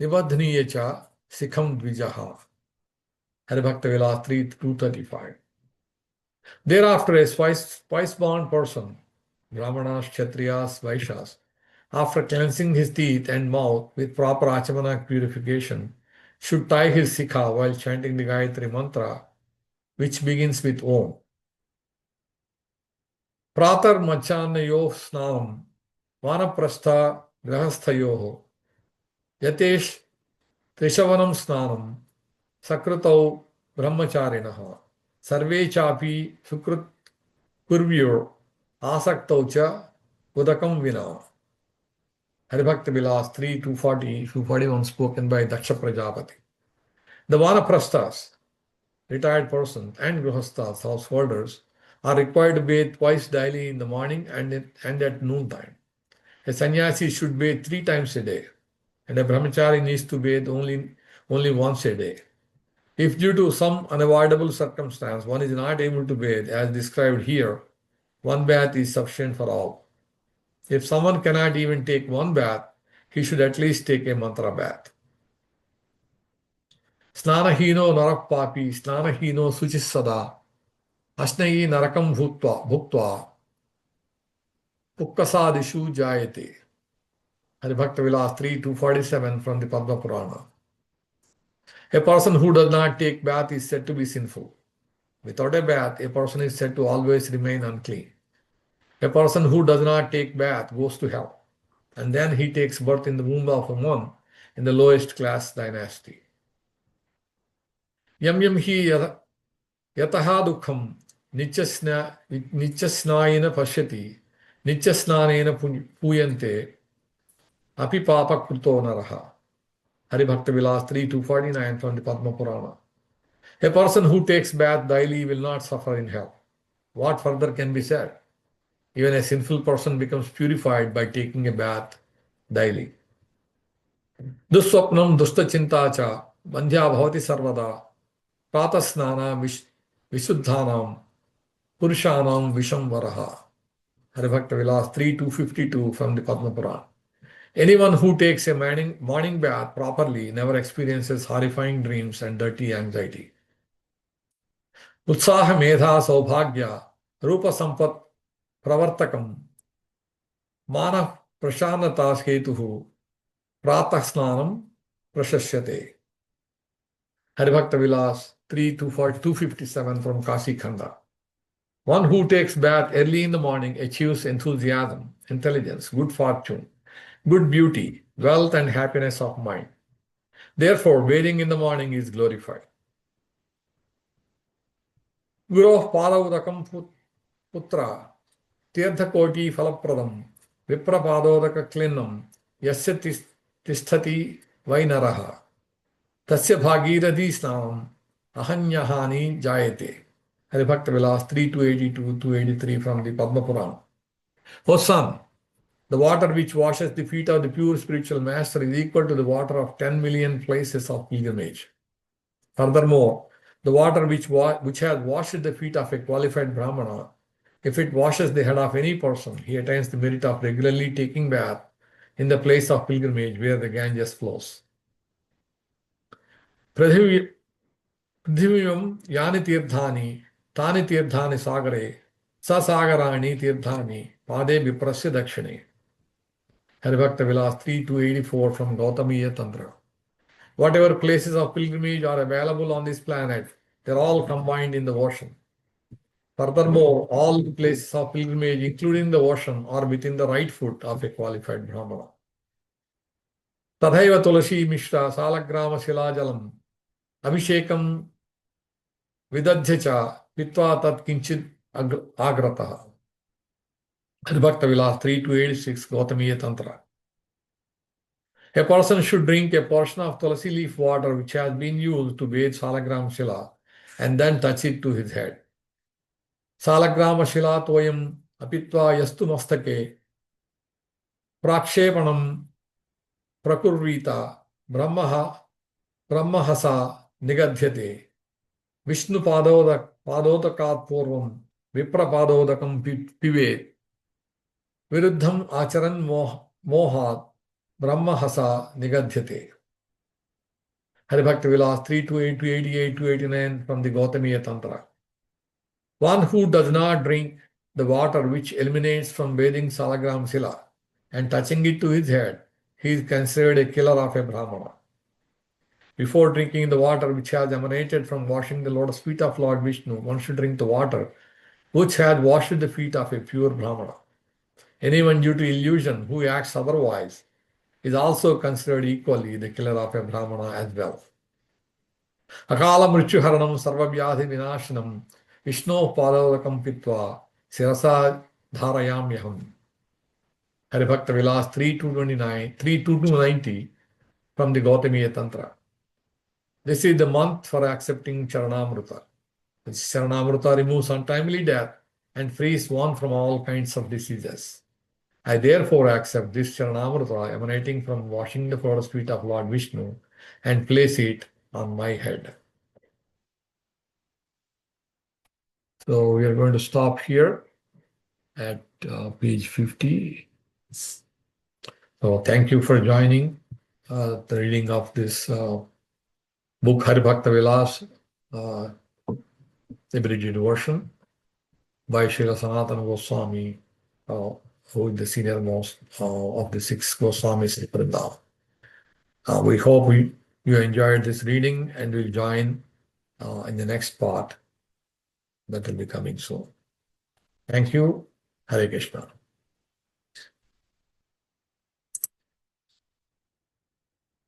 nibadhniyecha sikham dvijaha. Hari-bhakti-vilāsa 3, 235. Thereafter, a twice-born person, Brahmanas, Kshatriyas, Vaishyas, after cleansing his teeth and mouth with proper achamana purification, should tie his sikha while chanting the Gayatri mantra, which begins with Om. Pratar machanayo snanam vanaprastha grahasthayoho yatesh trishavanam snanam sakrutau brahmacharinaha sarve chapi sukrut kurvyo asaktau cha udakam vina. Hari-bhakti-vilāsa 3, 240, 241, spoken by Daksha Prajapati. The vanaprasthas, retired persons, and grihasthas, householders, are required to bathe twice daily in the morning and at noontime. A sannyasi should bathe 3 times a day, and a brahmachari needs to bathe only once a day. If due to some unavoidable circumstance one is not able to bathe as described here, one bath is sufficient for all. If someone cannot even take one bath, he should at least take a mantra bath. Snanahino narak papi, snanahino suchis sada, asnayi narakam bhuktva, pukkasadishu jayate. Hari-bhakti-vilāsa 3, 247 from the Padma Purana. A person who does not take bath is said to be sinful. Without a bath, a person is said to always remain unclean. A person who does not take bath goes to hell, and then he takes birth in the womb of a monk in the lowest class dynasty. Yam yam hi yataha dukham nityasnayena pashyati nityasnanena puyante api papa kruto naraha. Hari-bhakti-vilāsa 3, 249 from the Padma Purana. A person who takes bath daily will not suffer in hell. What further can be said? Even a sinful person becomes purified by taking a bath daily. Duswapnam dustachinta cha bandhya bhavati sarvada pratasnana visuddhanam purushanam visham-varaha. Hari-bhakti-vilāsa 3, 252 from the Padma Purana. Anyone who takes a morning bath properly never experiences horrifying dreams and dirty anxiety. Utsaha medha saubhagya rupa sampat pravartakam mana prashanata hetuhu pratah snanam prashasyate. Hari-bhakti-vilāsa 3, 257 from Kasi Khanda. One who takes bath early in the morning achieves enthusiasm, intelligence, good fortune, good beauty, wealth, and happiness of mind. Therefore, bathing in the morning is glorified. Guroh padavudakam putra tirthakoti falapradam viprapadodaka klinam yasya tisthati vainaraha tasya bhagiradi snam ahanyahani jayate. Hari-bhakti-vilāsa 3, 282, 283 from the Padma Purana. O son, the water which washes the feet of the pure spiritual master is equal to the water of 10 million places of pilgrimage. Furthermore, the water which has washed the feet of a qualified Brahmana, if it washes the head of any person, he attains the merit of regularly taking bath in the place of pilgrimage where the Ganges flows. Pradhivyam yani tirthani tani tirthani sagare sasagarani tirthani pade viprasya dakshine. Hari-bhakti-vilāsa 3, 284 from Gautamiya Tantra. Whatever places of pilgrimage are available on this planet, they're all combined in the ocean. Furthermore, all the places of pilgrimage, including the ocean, are within the right foot of a qualified Brahmana. Tadhaiva tulasi mishra salagrama shilajalam abhishekam vidadhyacha pitva tat kinchid agrataha. Hari-bhakti-vilāsa 3-86 Gautamiya Tantra. A person should drink a portion of tulasi leaf water which has been used to bathe salagram shila and then touch it to his head. Salagrama shila toyam apitva yastu mastake prakshepanam prakurvita brahmahasa nigadhyate Vishnu padodakat purvam vipra padodakam pivet viruddham acharan mohat brahmahasa nigadhyate. Hari-bhakti-vilāsa 3-88-88-89 from the Gautamiya Tantra. One who does not drink the water which emanates from bathing salagram shila and touching it to his head, he is considered a killer of a Brahmana. Before drinking the water which has emanated from washing the lotus feet of Lord Vishnu, one should drink the water which has washed the feet of a pure Brahmana. Anyone due to illusion who acts otherwise is also considered equally the killer of a Brahmana as well. Akala mrityuharanam sarvavyadhi vinashanam Vishnu padodakam pitva sirasa dharayamyaham. Hari-bhakti-vilāsa 3-290 from the Gautamiya Tantra. This is the month for accepting Charanamrita. This Charanamrita removes untimely death and frees one from all kinds of diseases. I therefore accept this Charanamrita emanating from washing the lotus feet of Lord Vishnu and place it on my head. So we are going to stop here at page 50. So thank you for joining the reading of this book Hari-bhakti-vilāsa, abridged version by Srila Sanatana Goswami, who is the senior most of the Six Goswamis of Vrindavan. We hope you enjoyed this reading and will join in the next part that will be coming soon. Thank you. Hare Krishna.